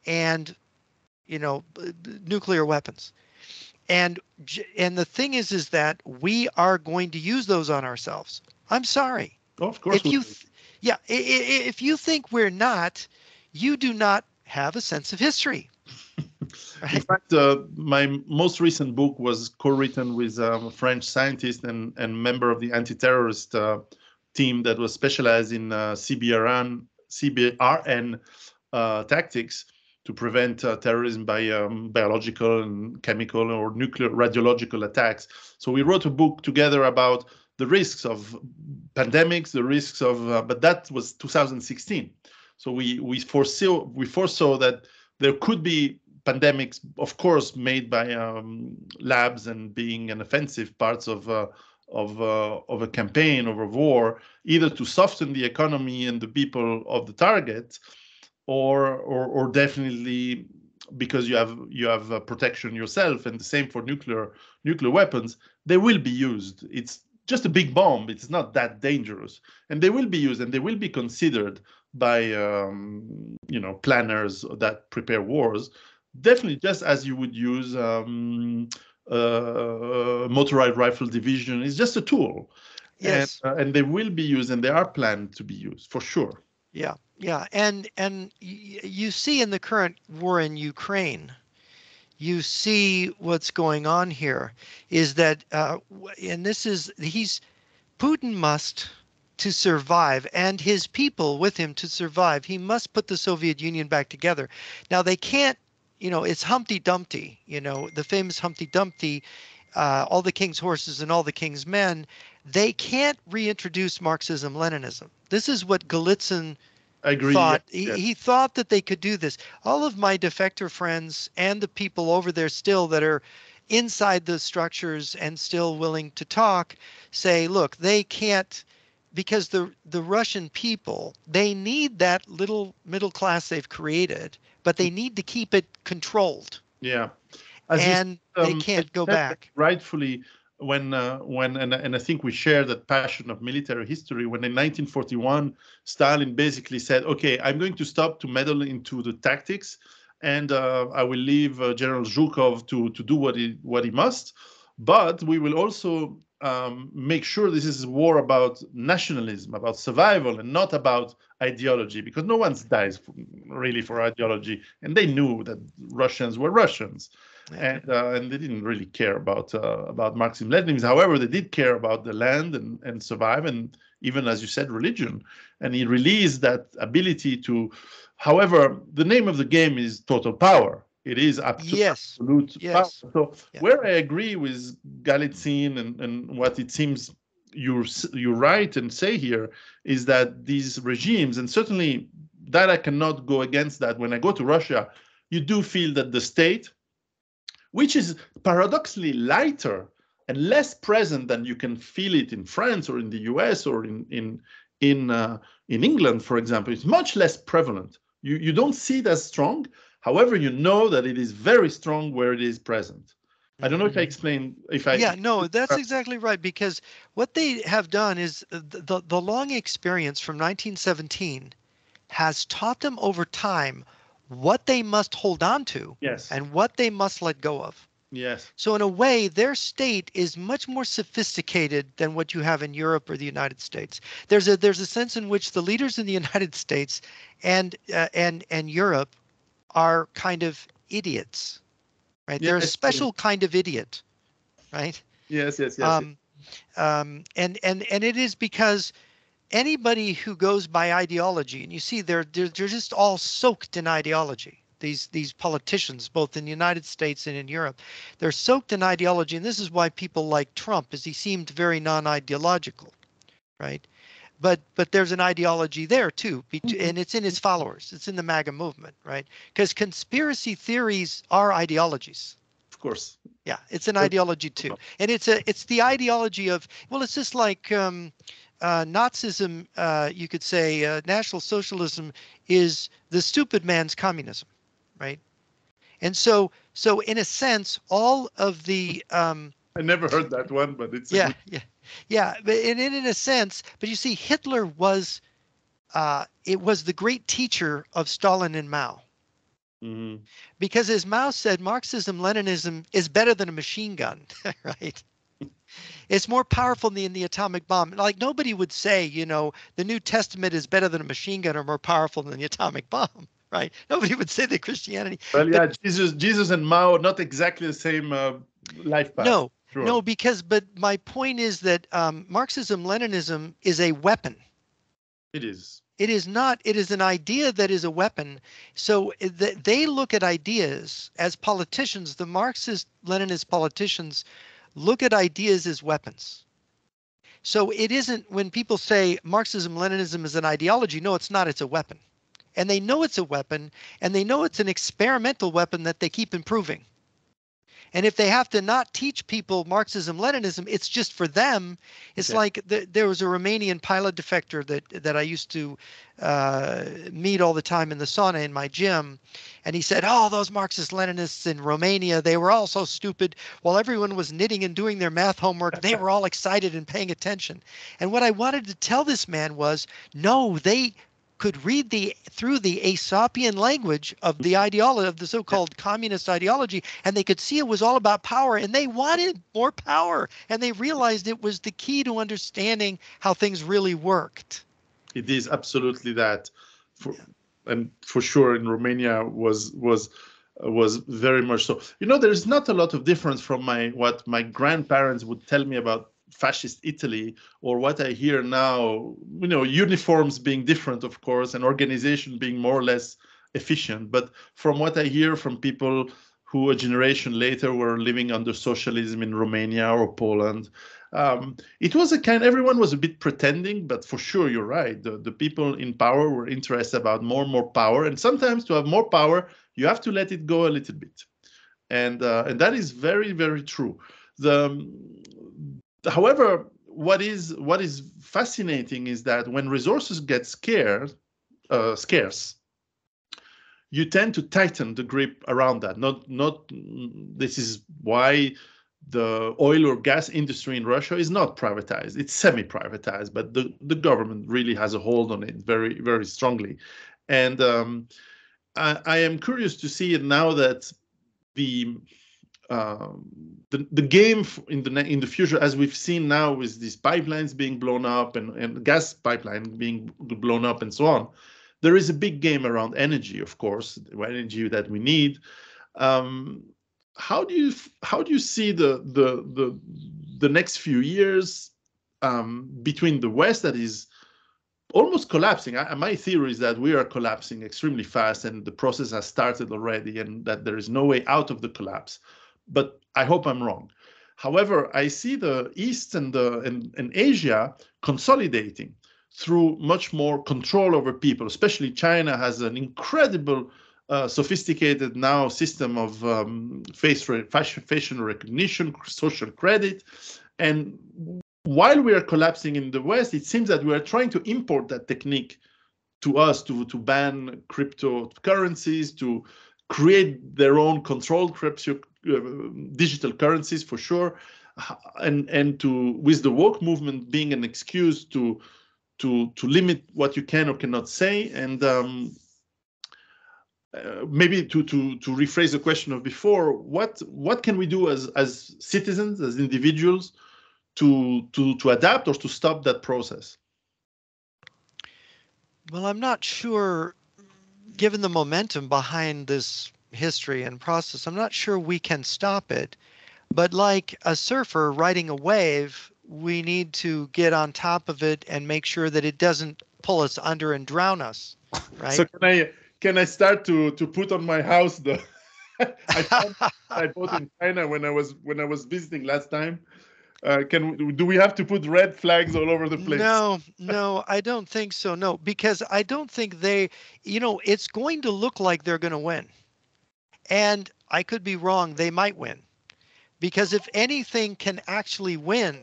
and nuclear weapons. And the thing is that we are going to use those on ourselves. I'm sorry. Of course. If you think we're not, you do not have a sense of history. Right? In fact, my most recent book was co-written with a French scientist and member of the anti-terrorist team that was specialized in CBRN tactics to prevent terrorism by biological and chemical or nuclear radiological attacks. So we wrote a book together about the risks of pandemics, the risks of, but that was 2016. So we foresaw that there could be pandemics, of course, made by labs and being an offensive parts of a campaign, of a war, either to soften the economy and the people of the target, or definitely because you have protection yourself. And the same for nuclear weapons. They will be used. It's just a big bomb. It's not that dangerous, and they will be used, and they will be considered by planners that prepare wars. Definitely, just as you would use motorized rifle division. It's just a tool. Yes. And they will be used, and they are planned to be used for sure. Yeah. And you see in the current war in Ukraine, you see what's going on here is that, and Putin must, to survive, and his people with him to survive, he must put the Soviet Union back together. Now they can't, it's Humpty Dumpty, the famous Humpty Dumpty, all the king's horses and all the king's men. They can't reintroduce Marxism-Leninism. This is what Golitsyn thought. Yes. He thought that they could do this. All of my defector friends and the people over there still that are inside the structures and still willing to talk say, look, they can't, because the Russian people, they need that little middle class they've created, but they need to keep it controlled. Yeah. And they can't go back. Rightfully, when I think we share that passion of military history, when in 1941 Stalin basically said, okay, I'm going to stop to meddle into the tactics. and I will leave General Zhukov to do what he must. But we will also make sure this is a war about nationalism, about survival, and not about ideology, because no one dies really for ideology, and they knew that Russians were Russians, and they didn't really care about Marxism-Leninism. However, they did care about the land and survive, and even, as you said, religion. And he released that ability to. However, the name of the game is total power. It is absolute power. So where I agree with Galitzin and what it seems you write and say here is that these regimes, and certainly that I cannot go against that. When I go to Russia, you do feel that the state, which is paradoxically lighter and less present than you can feel it in France or in the US or in England, for example, is much less prevalent. You don't see it as strong. However, you know that it is very strong where it is present. I don't know if I explained. No, that's exactly right. Because what they have done is the long experience from 1917 has taught them over time what they must hold on to, and what they must let go of. Yes. So in a way, their state is much more sophisticated than what you have in Europe or the United States. There's a sense in which the leaders in the United States and Europe are kind of idiots, right? They're a special kind of idiot, right? Yes. And it is because anybody who goes by ideology, and you see they're just all soaked in ideology. These politicians, both in the United States and in Europe, they're soaked in ideology, and this is why people like Trump, as he seemed very non-ideological, right? But there's an ideology there too, and it's in his followers. It's in the MAGA movement, right? Because conspiracy theories are ideologies. Of course. Yeah, it's an ideology too, and it's the ideology of, well, it's just like Nazism. You could say National Socialism is the stupid man's communism, right? And so in a sense, all of the I never heard that one, but it's yeah. But in a sense, but you see, Hitler was the great teacher of Stalin and Mao. Mm-hmm. Because as Mao said, Marxism-Leninism is better than a machine gun, right? It's more powerful than the atomic bomb. Like, nobody would say, the New Testament is better than a machine gun or more powerful than the atomic bomb, right? Nobody would say that Christianity. Well, yeah, Jesus and Mao, not exactly the same life path. No, sure. No, but my point is that Marxism-Leninism is a weapon. It is. It is not. It is an idea that is a weapon. So they look at ideas as politicians. The Marxist-Leninist politicians look at ideas as weapons. So it isn't, when people say Marxism-Leninism is an ideology, no, it's not. It's a weapon. And they know it's a weapon, and they know it's an experimental weapon that they keep improving. And if they have to not teach people Marxism-Leninism, it's just for them. It's like there was a Romanian pilot defector that I used to meet all the time in the sauna in my gym. And he said, oh, those Marxist-Leninists in Romania, they were all so stupid. While everyone was knitting and doing their math homework, they were all excited and paying attention. And what I wanted to tell this man was, no, they could read through the Aesopian language of the ideology, of the so-called communist ideology, and they could see it was all about power, and they wanted more power, and they realized it was the key to understanding how things really worked. It is absolutely that, and for sure in Romania was very much so. There's not a lot of difference from what my grandparents would tell me about fascist Italy, or what I hear now, uniforms being different, of course, and organization being more or less efficient. But from what I hear from people who a generation later were living under socialism in Romania or Poland, it was everyone was a bit pretending, but for sure, you're right. The people in power were interested about more and more power. And sometimes to have more power, you have to let it go a little bit. And that is very, very true. However, what is fascinating is that when resources get scarce, you tend to tighten the grip around that. This is why the oil or gas industry in Russia is not privatized. It's semi-privatized, but the government really has a hold on it very, very strongly. And I am curious to see it now that the the game in the future, as we've seen now with these pipelines being blown up and gas pipeline being blown up and so on, there is a big game around energy, of course, the energy that we need. Um, how do you see the next few years between the West that is almost collapsing? My theory is that we are collapsing extremely fast, and the process has started already, and that there is no way out of the collapse. But I hope I'm wrong. However, I see the East and Asia consolidating through much more control over people. Especially China has an incredible sophisticated now system of facial recognition, social credit. And while we are collapsing in the West, it seems that we are trying to import that technique to us, to ban cryptocurrencies, to create their own controlled digital currencies for sure, and to, with the woke movement being an excuse to limit what you can or cannot say. And maybe to rephrase the question of before, what can we do as citizens, as individuals, to adapt or to stop that process? Well, I'm not sure, given the momentum behind this history and process, I'm not sure we can stop it. But like a surfer riding a wave, we need to get on top of it and make sure that it doesn't pull us under and drown us, right? So can I start to put on my house the I bought in China when I was visiting last time? Do we have to put red flags all over the place? No, I don't think so. No, because I don't think it's going to look like they're going to win. And I could be wrong. They might win. Because if anything can actually win,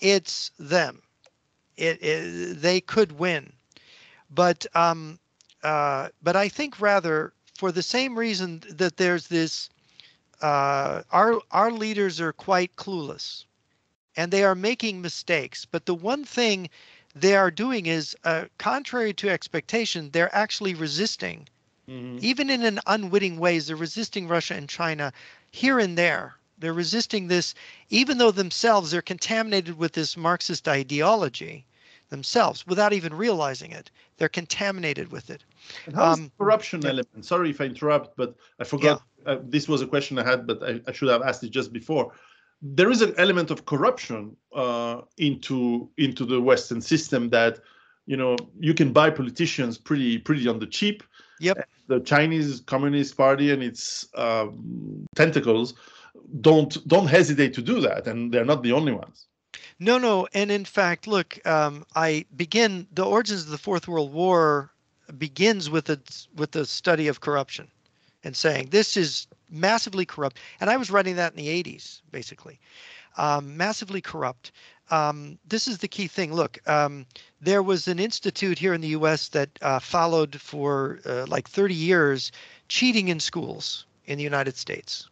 it's them. They could win. But I think rather for the same reason that there's this, our leaders are quite clueless. And they are making mistakes. But the one thing they are doing is, contrary to expectation, they're actually resisting. Mm-hmm. Even in an unwitting ways, they're resisting Russia and China here and there. They're resisting this, even though themselves they're contaminated with this Marxist ideology themselves without even realizing it. They're contaminated with it. And how's the corruption element? Sorry if I interrupt, but I forgot. Yeah. This was a question I had, but I should have asked it just before. There is an element of corruption into the Western system that, you can buy politicians pretty on the cheap. Yep. The Chinese Communist Party and its tentacles don't hesitate to do that, and they're not the only ones. No, and in fact, look, the origins of the Fourth World War begins with the study of corruption, and saying this is massively corrupt. And I was writing that in the 80s, basically. Massively corrupt. This is the key thing. Look, there was an institute here in the U.S. that followed for like 30 years cheating in schools in the United States.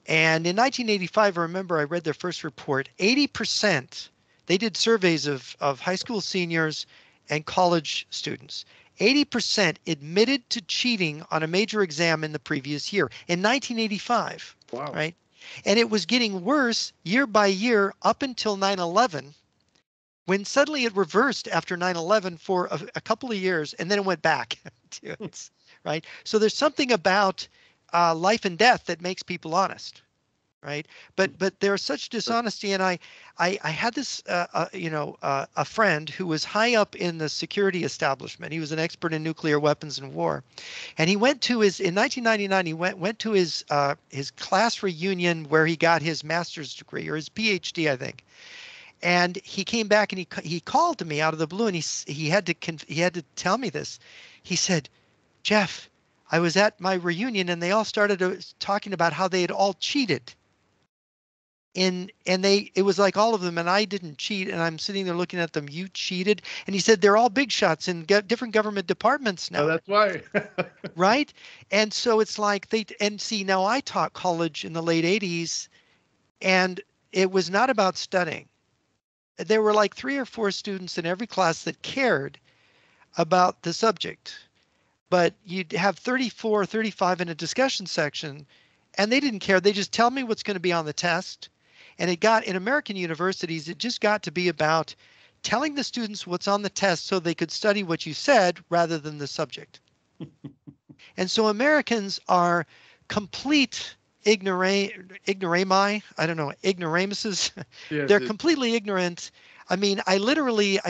And in 1985, I remember I read their first report, 80%, they did surveys of high school seniors and college students. 80% admitted to cheating on a major exam in the previous year in 1985. Wow. Right? And it was getting worse year by year up until 9/11, when suddenly it reversed after 9/11 for a couple of years, and then it went back to it. Right? So there's something about life and death that makes people honest. Right. But there's such dishonesty. And I had this, a friend who was high up in the security establishment. He was an expert in nuclear weapons and war. And he went to in 1999, he went to his class reunion where he got his master's degree, or his PhD, I think. And he came back and he called to me out of the blue, and he had to tell me this. He said, "Jeff, I was at my reunion and they all started talking about how they had all cheated. And it was like all of them, and I didn't cheat." And I'm sitting there looking at them. "You cheated?" And he said, "They're all big shots in different government departments now." Oh, that's why. Right? And so it's like now I taught college in the late 80s, and it was not about studying. There were like 3 or 4 students in every class that cared about the subject. But you'd have 34, 35 in a discussion section, and they didn't care. They just tell me what's going to be on the test. And it got in American universities, it just got to be about telling the students what's on the test so they could study what you said rather than the subject. And so Americans are complete ignorami, I don't know, ignoramuses. Yes, They're completely ignorant. I mean, I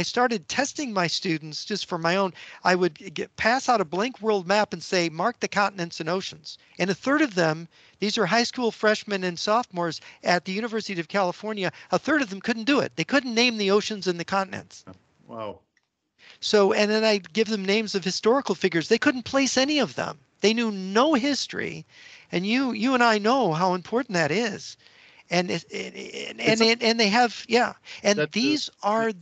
started testing my students just for my own. I would pass out a blank world map and say, mark the continents and oceans. And a third of them, these are high school freshmen and sophomores at the University of California, a third of them couldn't do it. They couldn't name the oceans and the continents. wow. So, and then I'd give them names of historical figures. They couldn't place any of them. They knew no history. And you and I know how important that is. And and they have, yeah. And That these are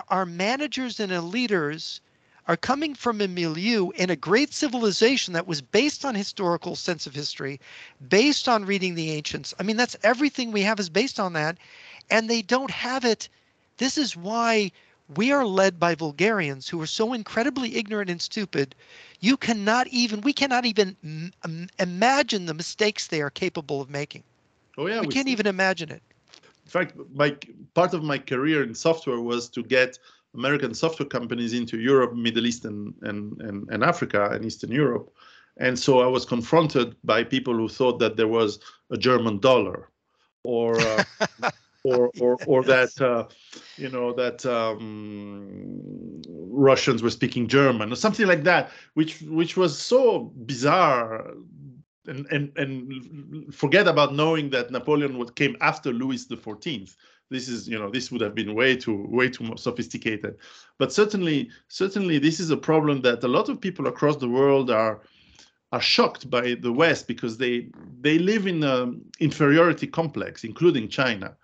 our managers and leaders are coming from a milieu in a great civilization that was based on historical sense of history, based on reading the ancients. I mean, that's everything we have is based on that. And they don't have it. This is why we are led by vulgarians who are so incredibly ignorant and stupid. We cannot even imagine the mistakes they are capable of making. Oh yeah, We can't even imagine it. In fact, part of my career in software was to get American software companies into Europe, Middle East, and Africa and Eastern Europe. And so I was confronted by people who thought that there was a German dollar, or or Yes. that that Russians were speaking German or something like that, which was so bizarre. And forget about knowing that Napoleon came after Louis XIV. This would have been way too more sophisticated. But certainly this is a problem that a lot of people across the world are shocked by the West, because they live in an inferiority complex, including China,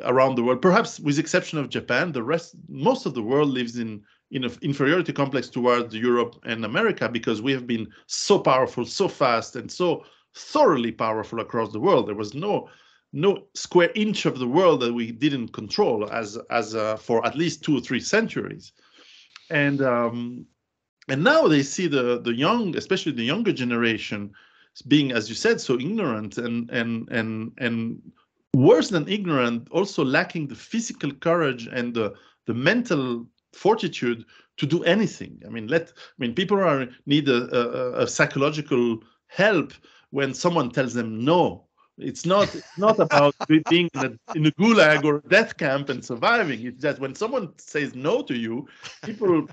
around the world. Perhaps with the exception of Japan, most of the world lives in an inferiority complex towards Europe and America, because we have been so powerful, so fast, and so thoroughly powerful across the world. There was no square inch of the world that we didn't control as for at least 2 or 3 centuries. And now they see the young, especially the younger generation, being, as you said, so ignorant and worse than ignorant, also lacking the physical courage and the mental fortitude to do anything. I mean, people need a psychological help when someone tells them no. It's not about being in a gulag or a death camp and surviving. It's that when someone says no to you, people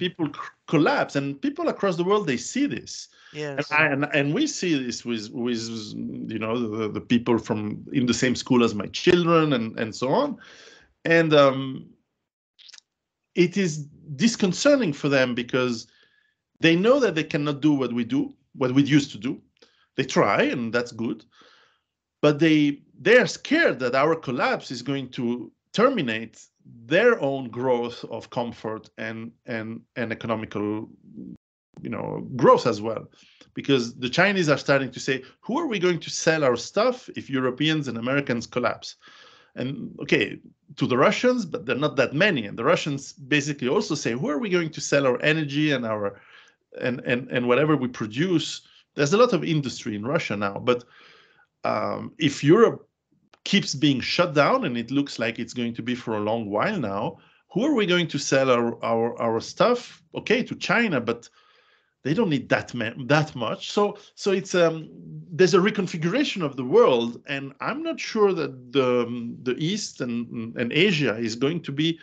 collapse, and people across the world, they see this. Yes. And we see this with the people from in the same school as my children and so on. And it is disconcerting for them, because they know that they cannot do what we used to do. They try, and that's good. But they are scared that our collapse is going to terminate their own growth of comfort and economical, growth as well. Because the Chinese are starting to say, who are we going to sell our stuff if Europeans and Americans collapse? And okay, to the Russians, but they're not that many. And the Russians basically also say, who are we going to sell our energy and our and whatever we produce? There's a lot of industry in Russia now, but if Europe keeps being shut down, and it looks like it's going to be for a long while now, who are we going to sell our stuff? Okay, to China, but they don't need that much. So it's there's a reconfiguration of the world, and I'm not sure that the East and Asia is going to be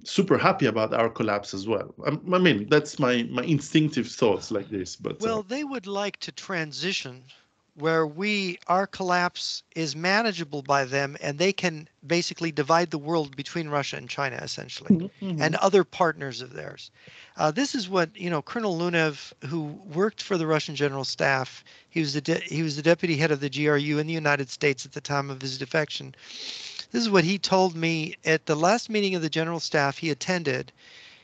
super happy about our collapse as well. I mean, that's my instinctive thoughts like this. But Well, they would like to transition where our collapse is manageable by them, and they can basically divide the world between Russia and China, essentially, and other partners of theirs. This is what, Colonel Lunev, who worked for the Russian General Staff, he was the deputy head of the GRU in the United States at the time of his defection. This is what he told me at the last meeting of the General Staff he attended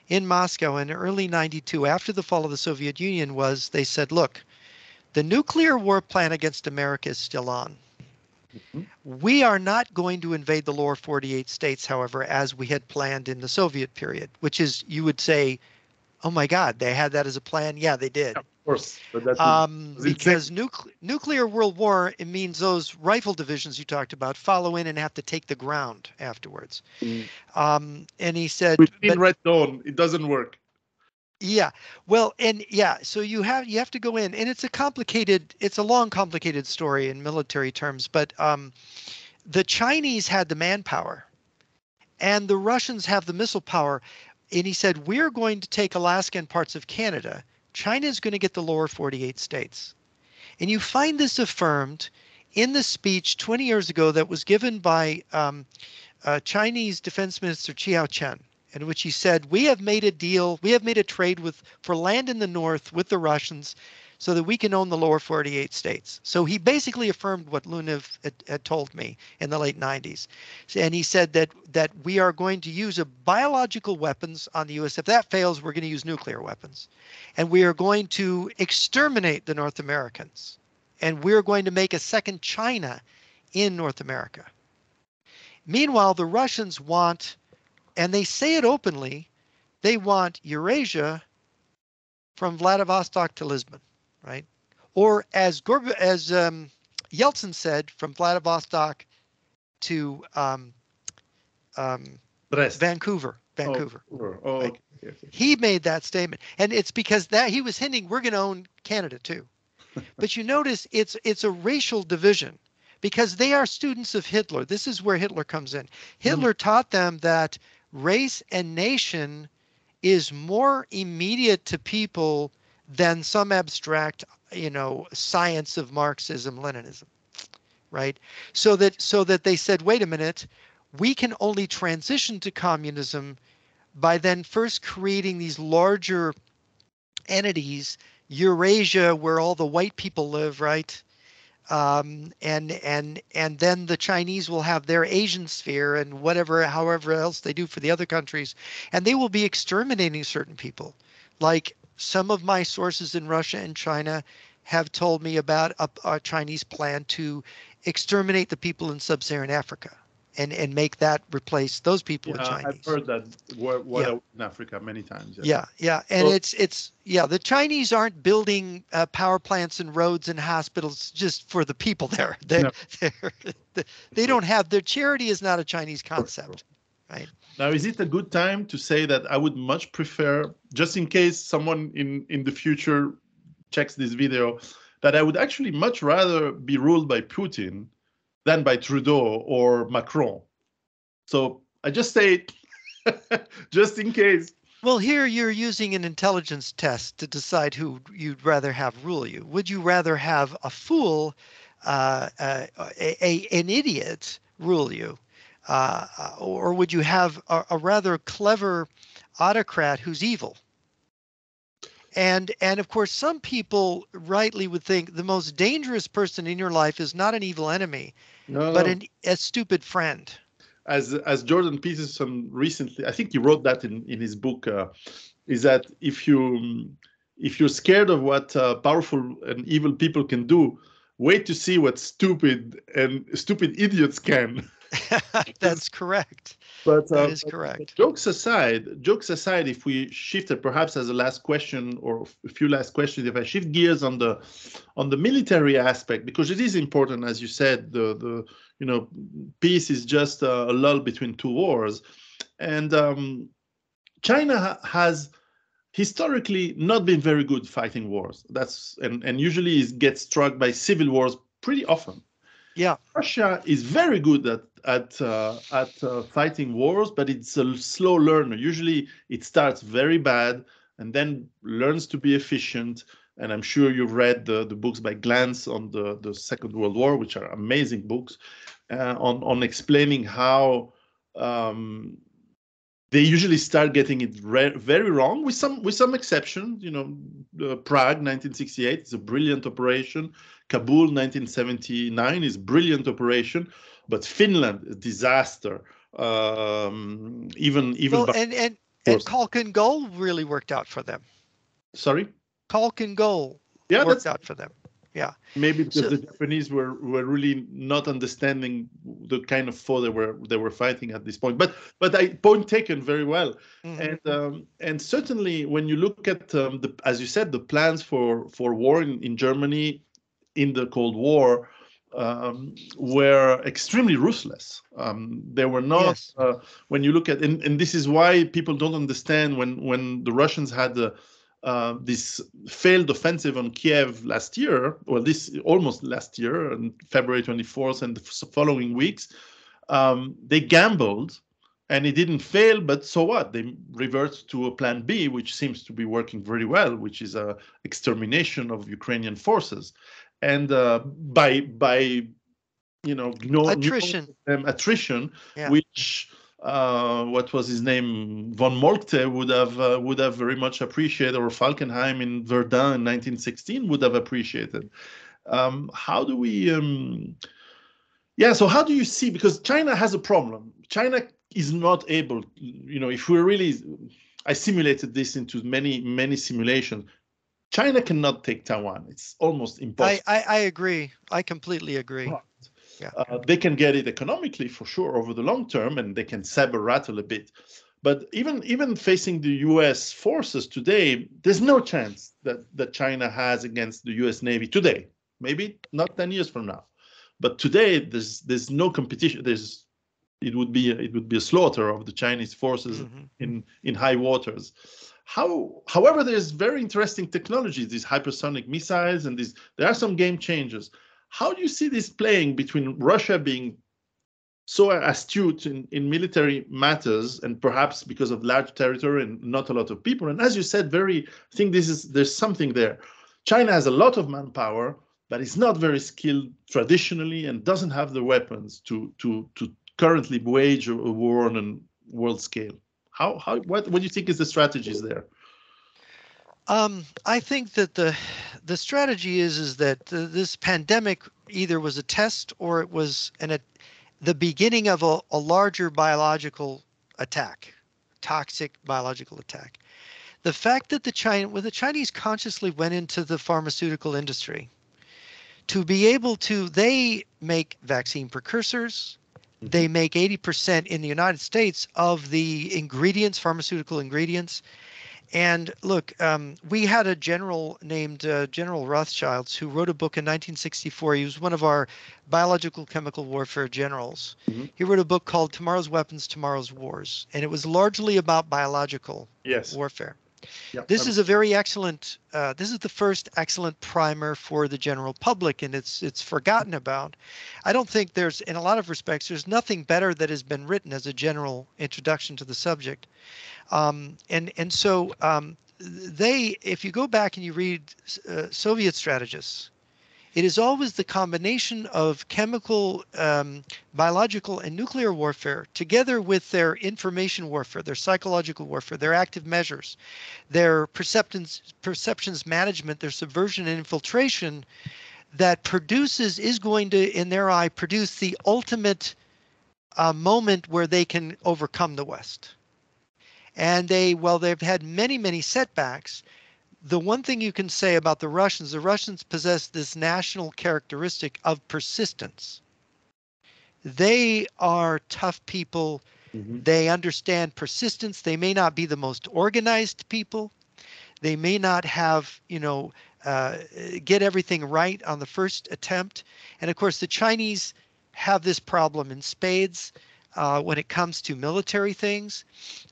in Moscow in early '92, after the fall of the Soviet Union. They said, look, the nuclear war plan against America is still on. We are not going to invade the lower 48 states, however, as we had planned in the Soviet period, which is, you would say, Oh my God, they had that as a plan. Yeah, they did. Of course, but that was insane. Because nuclear world war, it means those rifle divisions you talked about follow in and have to take the ground afterwards. Mm. And he said, Within but Red Dawn, it doesn't work. yeah, well, and yeah, so you have to go in, and it's a long, complicated story in military terms, but the Chinese had the manpower, and the Russians have the missile power. And he said, we're going to take Alaska and parts of Canada. China is going to get the lower 48 states. And you find this affirmed in the speech 20 years ago that was given by Chinese Defense Minister Chiao Chen, in which he said, we have made a deal, we have made a trade for land in the north with the Russians so that we can own the lower 48 states. So he basically affirmed what Lunev had told me in the late 90s. And he said that we are going to use biological weapons on the U.S. If that fails, we're going to use nuclear weapons. And we are going to exterminate the North Americans. And we're going to make a second China in North America. Meanwhile, the Russians want, and they say it openly, they want Eurasia from Vladivostok to Lisbon, right? Or as Yeltsin said, from Vladivostok to Vancouver. Vancouver. Oh, right? okay. He made that statement, and it's because that he was hinting we're going to own Canada too. But you notice it's a racial division because they are students of Hitler. This is where Hitler comes in. Hitler taught them that race and nation is more immediate to people than some abstract, science of Marxism, Leninism, right? So that they said, wait a minute, we can only transition to communism by then first creating these larger entities, Eurasia, where all the white people live, right? And then the Chinese will have their Asian sphere and however else they do for the other countries, and they will be exterminating certain people. Like some of my sources in Russia and China have told me about a Chinese plan to exterminate the people in sub-Saharan Africa and make that replace those people with Chinese. I've heard that word in Africa many times. Yeah. And the Chinese aren't building power plants and roads and hospitals just for the people there. They don't have, their charity is not a Chinese concept, right? Now, is it a good time to say that I would much prefer, just in case someone in the future checks this video, that I would actually much rather be ruled by Putin than by Trudeau or Macron. So I just say it just in case. Well, here you're using an intelligence test to decide who you'd rather have rule you. Would you rather have a fool, an idiot rule you? Or would you have a rather clever autocrat who's evil? And of course, some people rightly would think the most dangerous person in your life is not an evil enemy, but a stupid friend. As Jordan Peterson recently, I think he wrote that in his book, is that if you're scared of what powerful and evil people can do, wait to see what stupid idiots can. That's correct. But that is correct. Jokes aside, if we shifted perhaps as a last question or a few last questions, if I shift gears on the military aspect, because it is important, as you said, the peace is just a lull between two wars, and China has historically not been very good fighting wars. And usually it gets struck by civil wars pretty often. Yeah, Russia is very good at fighting wars, but it's a slow learner. Usually, it starts very bad and then learns to be efficient. And I'm sure you've read the books by Glantz on the Second World War, which are amazing books on explaining how they usually start getting it very wrong, with some exceptions. Prague 1968 is a brilliant operation. Kabul 1979 is a brilliant operation, but Finland, a disaster. Even and Khalkhin Gol really worked out for them. Sorry? Khalkhin Gol worked out for them. Yeah. Maybe because So the Japanese were really not understanding the kind of foe they were fighting at this point. But point taken very well. mhm. And certainly when you look at as you said, the plans for war in Germany in the Cold War were extremely ruthless. They were not, Yes. when you look at, and this is why people don't understand when the Russians had this failed offensive on Kiev last year, well, this almost last year, on February 24th and the following weeks, they gambled and it didn't fail, but so what? They revert to a plan B, which seems to be working very well, which is a extermination of Ukrainian forces. And by Attrition. attrition, Yeah. which what was his name, von Moltke would have very much appreciated, or Falkenhayn in Verdun in 1916 would have appreciated. How do we? Yeah. So how do you see? Because China has a problem. China is not able. If we're really, I simulated this into many simulations. China cannot take Taiwan. It's almost impossible. I agree. I completely agree. Yeah. They can get it economically for sure over the long term, and they can saber rattle a bit. But even facing the U.S. forces today, there's no chance that China has against the U.S. Navy today. Maybe not 10 years from now, but today there's no competition. It would be a slaughter of the Chinese forces in high waters. However, there's very interesting technologies, these hypersonic missiles, and there are some game changers. How do you see this playing between Russia being so astute in military matters, and perhaps because of large territory and not a lot of people? And as you said, I think there's something there. China has a lot of manpower, but it's not very skilled traditionally and doesn't have the weapons to currently wage a war on a world scale. What do you think is the strategies there? I think that the strategy is that this pandemic either was a test or it was the beginning of a larger biological attack, toxic biological attack. The fact that the Chinese consciously went into the pharmaceutical industry to be able to, they make vaccine precursors. They make 80% in the United States of the ingredients, pharmaceutical ingredients. And look, we had a general named General Rothschilds who wrote a book in 1964. He was one of our biological chemical warfare generals. He wrote a book called Tomorrow's Weapons, Tomorrow's Wars, and it was largely about biological warfare. Yep. This is a very excellent, this is the first excellent primer for the general public, and it's forgotten about. I don't think in a lot of respects, there's nothing better that has been written as a general introduction to the subject. So if you go back and you read Soviet strategists, it is always the combination of chemical, biological, and nuclear warfare together with their information warfare, their psychological warfare, their active measures, their perceptions management, their subversion and infiltration that is going to, in their eye, produce the ultimate moment where they can overcome the West. And they've had many, many setbacks. The one thing you can say about the Russians possess this national characteristic of persistence. They are tough people. They understand persistence. They may not be the most organized people. They may not have, get everything right on the first attempt. And of course, the Chinese have this problem in spades when it comes to military things.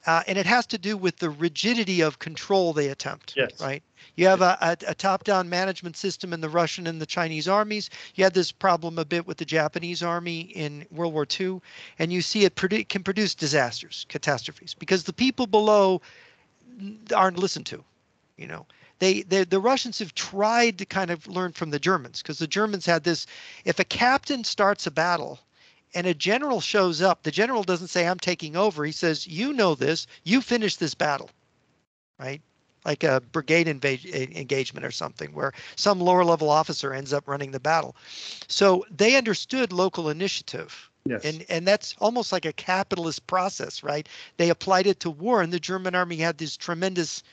And it has to do with the rigidity of control they attempt, right? You have a top-down management system in the Russian and the Chinese armies. You had this problem a bit with the Japanese army in World War II, and you see it can produce disasters, catastrophes, because the people below aren't listened to. The Russians have tried to kind of learn from the Germans, because the Germans had this: if a captain starts a battle and a general shows up, the general doesn't say, "I'm taking over." He says, "You know this, you finish this battle," right? Like a brigade engagement or something, where some lower level officer ends up running the battle. So they understood local initiative. And that's almost like a capitalist process, right? They applied it to war, and the German army had this tremendous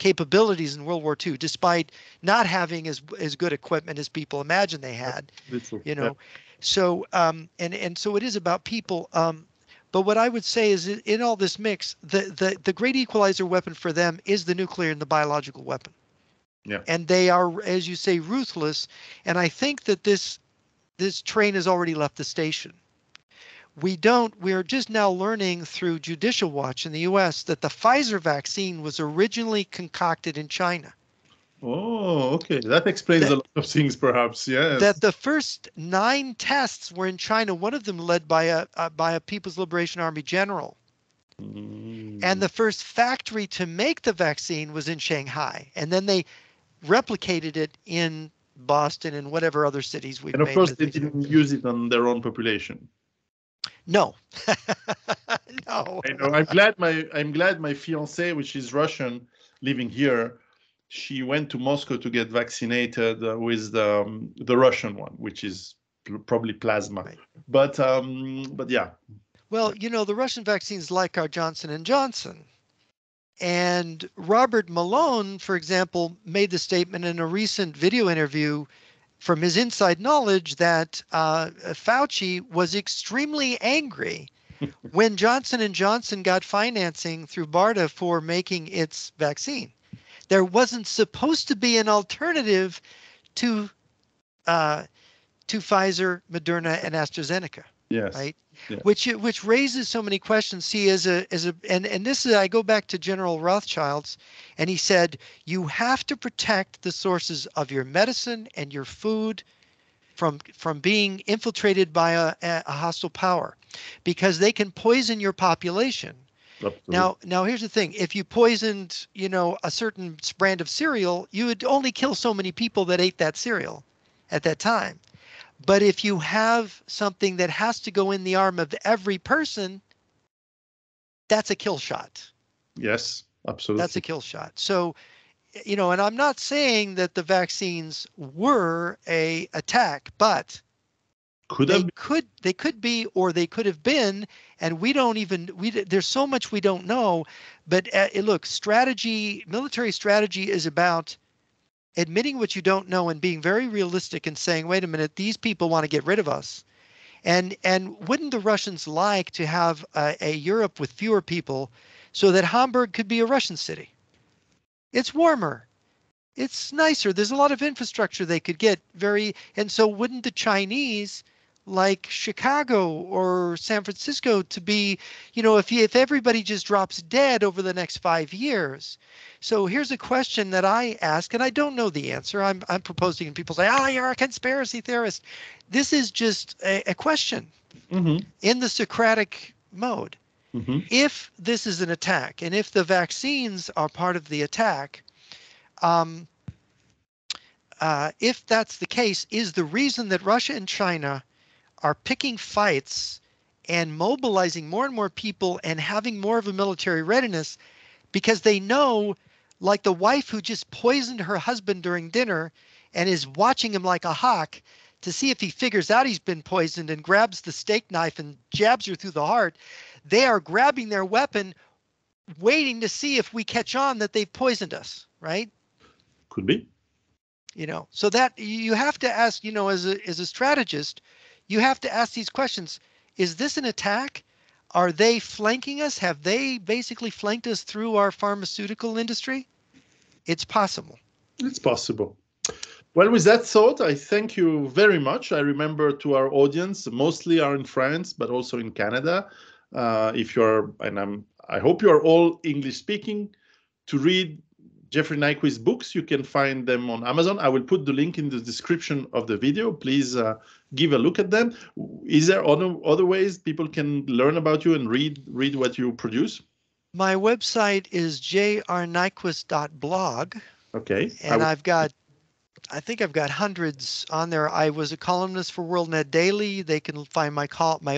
capabilities in World War II, despite not having as good equipment as people imagined they had. You know, so and so it is about people. But what I would say is, in all this mix, the great equalizer weapon for them is the nuclear and the biological weapon. Yeah. And they are, as you say, ruthless. And I think that this train has already left the station. We're just now learning through Judicial Watch in the US that the Pfizer vaccine was originally concocted in China. Oh, okay. That explains a lot of things, perhaps. Yes. That the first 9 tests were in China, one of them led by a People's Liberation Army general. And the first factory to make the vaccine was in Shanghai. And then they replicated it in Boston and whatever other cities we've made. And of course, they didn't use it on their own population. No. No. I know. I'm glad my fiancée, which is Russian, living here, she went to Moscow to get vaccinated with the Russian one, which is probably plasma. Right. But yeah. Well, you know, the Russian vaccines like our Johnson & Johnson. And Robert Malone, for example, made the statement in a recent video interview from his inside knowledge that Fauci was extremely angry when Johnson & Johnson got financing through BARDA for making its vaccine. There wasn't supposed to be an alternative to Pfizer, Moderna, and AstraZeneca. Yes. Right. Yes. Which raises so many questions. See, and this is, I go back to General Rothschild's, and he said you have to protect the sources of your medicine and your food from being infiltrated by a hostile power, because they can poison your population. Absolutely. Now here's the thing: if you poisoned, you know, a certain brand of cereal, you would only kill so many people that ate that cereal at that time. But if you have something that has to go in the arm of every person, that's a kill shot. Yes, absolutely. That's a kill shot. So, you know, and I'm not saying that the vaccines were a attack, but they could be, or they could have been, and there's so much we don't know. But look, military strategy is about admitting what you don't know and being very realistic and saying, wait a minute, these people want to get rid of us. And wouldn't the Russians like to have a Europe with fewer people so that Hamburg could be a Russian city? It's warmer. It's nicer. There's a lot of infrastructure they could get and so wouldn't the Chinese like Chicago or San Francisco to be, you know, if everybody just drops dead over the next 5 years. So here's a question that I ask, and I don't know the answer. I'm proposing, and people say, "Oh, you're a conspiracy theorist." This is just a question in the Socratic mode. If this is an attack, and if the vaccines are part of the attack, if that's the case, is the reason that Russia and China are picking fights and mobilizing more and more people and having more of a military readiness because they know, like the wife who just poisoned her husband during dinner and is watching him like a hawk to see if he figures out he's been poisoned and grabs the steak knife and jabs her through the heart, they are grabbing their weapon, waiting to see if we catch on that they've poisoned us, right? Could be. You know, so that you have to ask, you know, as a strategist, you have to ask these questions. Is this an attack? Are they flanking us? Have they basically flanked us through our pharmaceutical industry? It's possible. It's possible. Well, with that thought, I thank you very much. I remember to our audience, mostly are in France, but also in Canada. I hope you are all English speaking, to read Jeffrey Nyquist's books. You can find them on Amazon. I will put the link in the description of the video. Please give a look at them. Is there other ways people can learn about you and read what you produce? My website is jrnyquist.blog. Okay. And I think I've got hundreds on there. I was a columnist for WorldNet Daily. They can find my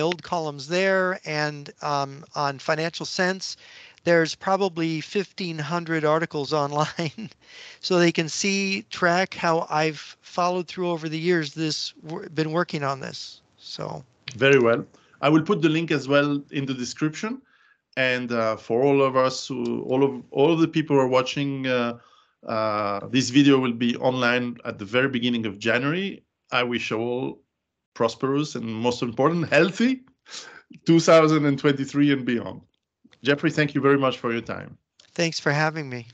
old columns there, and on Financial Sense. There's probably 1,500 articles online, so they can track how I've followed through over the years, been working on this. So very well. I will put the link as well in the description. And for all of us, all of the people who are watching, this video will be online at the very beginning of January. I wish you all prosperous and, most important, healthy 2023 and beyond. Jeffrey, thank you very much for your time. Thanks for having me.